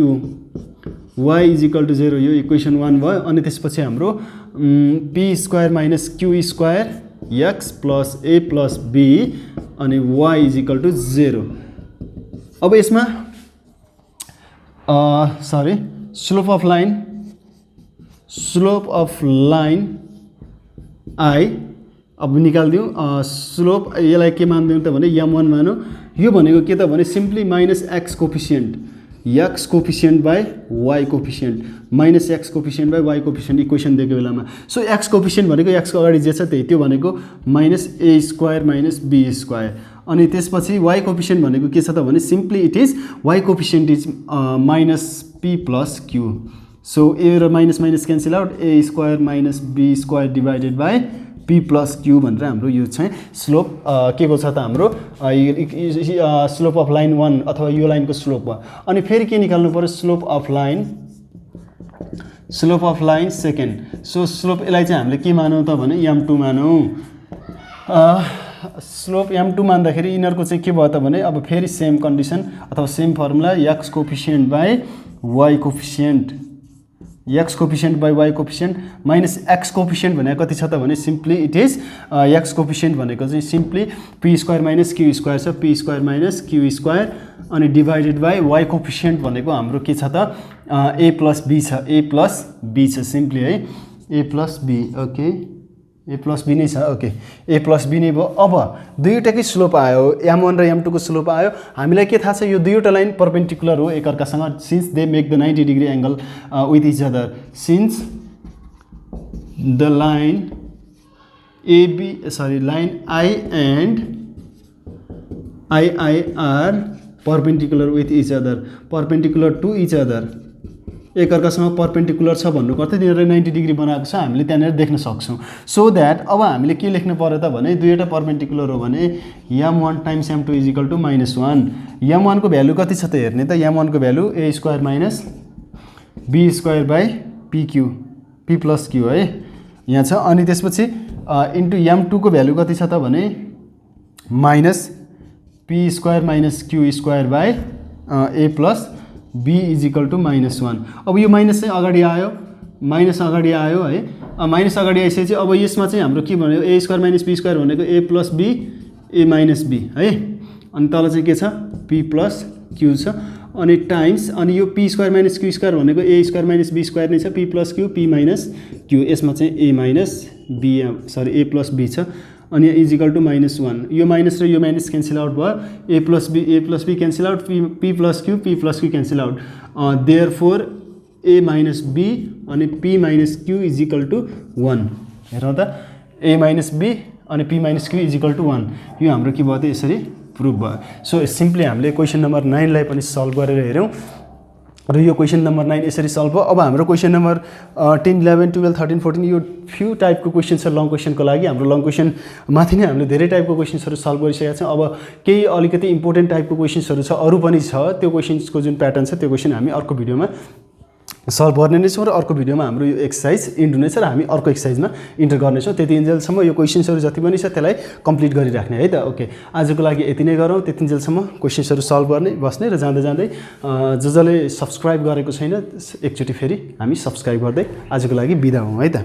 y = 0 यो इक्वेसन 1 भयो अनि त्यसपछि हाम्रो p² - q² x + a + b अनि y = 0 अब यसमा स्लोप अफ लाइन I अब निकाल्दिउँ स्लोप यसलाई के मान्दिउँ त भने m1 मानौँ यो भनेको के त भने simply -x coefficient x coefficient by y coefficient -x coefficient by y coefficient equation दिएको बेलामा सो x कोफिसिएन्ट भनेको x को अगाडि जे छ त्यही त्यो भनेको -a² - b² अनि त्यसपछि y कोफिसिएन्ट भनेको के छ त भने simply it is y coefficient is -p + q so a र minus cancel out a² - b² divided by p + q भनेर हाम्रो यो चाहिँ स्लोप के को छ त हाम्रो स्लोप अफ लाइन 1 अथवा यो लाइनको स्लोप भयो अनि फेरि के निकाल्नु पर्यो slope of line second so slope यसलाई चाहिँ हामीले के मानौँ त भने m2 मानौँ स्लोप m2 मान्दाखेरि यिनीहरुको चाहिँ के भयो त भने अब फेरि सेम कन्डिसन अथवा same formula x coefficient by y coefficient x coefficient by y coefficient -x coefficient भनेको कति छ त भने simply it is x coefficient भनेको चाहिँ सिम्पली p² - q² छ p² - q² अनि डिभाइडेड बाई y कोफिसिएन्ट भनेको हाम्रो के छ त a + b छ सिम्पली है a + b okay a + b नै छ ओके a + b नै भयो अब दुईवटाकै स्लोप आयो m1 र m2 को स्लोप आयो हामीलाई के थाहा छ यो दुईवटा लाइन परपेन्डिकुलर हो एकअर्कासँग since they make the 90 degree angle with each other since the line line I and I are perpendicular with each other perpendicular to each other एकअर्कासँग परपेन्डिकुलर छ भन्नुको अर्थ तिनीहरुले 90 डिग्री बनाएको छ हामीले त्यहाँनेर देख्न सक्छौं सो दैट अब हामीले के लेख्नु पर्यो त भने दुईटा परपेन्डिकुलर हो भने m1 टाइम्स m2 = -1 m1 को भ्यालु कति छ त हेर्ने त m1 को value a² - b² by p + q है यहाँ छ अनि त्यसपछि इन्टु m2 को भ्यालु कति छ त भने -p² - q² by a + B is equal to -1। अब यो माइनस चाहिँ अगाडि आयो, माइनस अगाडि आयो है। माइनस अगाडि आइसकेपछि अब यसमा चाहिँ हाम्रो के भन्यो, A square minus B square भनेको A plus B A minus B है। अनि तल चाहिँ के छ, पी प्लस क्यू छ। अनि टाइम्स, अनि यो P square minus Q square भनेको A square minus B square नै छ, P plus Q P minus Q. यसमा चाहिँ A minus B sorry A plus B छ। अनि इज इक्वल टु -1। यो माइनस र यो माइनस क्यान्सल आउट भयो, A plus B cancel out, P plus Q cancel out. Therefore A minus B अनि P minus Q is equal to 1। हेरौँ त, ए माइनस बी अनि P minus Q is equal to 1। यो हाम्रो के भयो त, यसरी प्रुभ भयो। सो सिम्पली हामीले क्वेसन नम्बर 9 लाई पनि सल्भ गरेर हेऱ्यौँ र यो क्वेसन नम्बर 9 यसरी सल्भ भयो। अब हाम्रो क्वेसन नम्बर 10, 11, 12, 13, 14 यो फ्यु टाइपको क्वेसन छ लङ क्वेसनको लागि। हाम्रो लङ क्वेसन माथि नै हामीले धेरै टाइपको क्वेसन्सहरू सल्भ गरिसकेका छौँ। अब केही अलिकति इम्पोर्टेन्ट टाइपको क्वेसन्सहरू छ, अरू पनि छ, त्यो क्वेसन्सको जुन प्याटर्न छ त्यो क्वेसन हामी अर्को भिडियोमा सल्भ गर्ने नै छौँ र अर्को भिडियोमा हाम्रो यो एक्सर्साइज इन्ड हुनेछ र हामी अर्को एक्सर्साइजमा इन्टर गर्नेछौँ। त्यतिन्जेलसम्म यो क्वेसन्सहरू जति पनि छ त्यसलाई कम्प्लिट गरिराख्ने है त। ओके, आजको लागि यति नै गरौँ। त्यतिन्जेलसम्म क्वेसन्सहरू सल्भ गर्ने बस्ने र जाँदै जाँदै जसले सब्सक्राइब गरेको छैन एकचोटि फेरि हामी सब्सक्राइब गर्दै आजको लागि बिदा हौँ है त।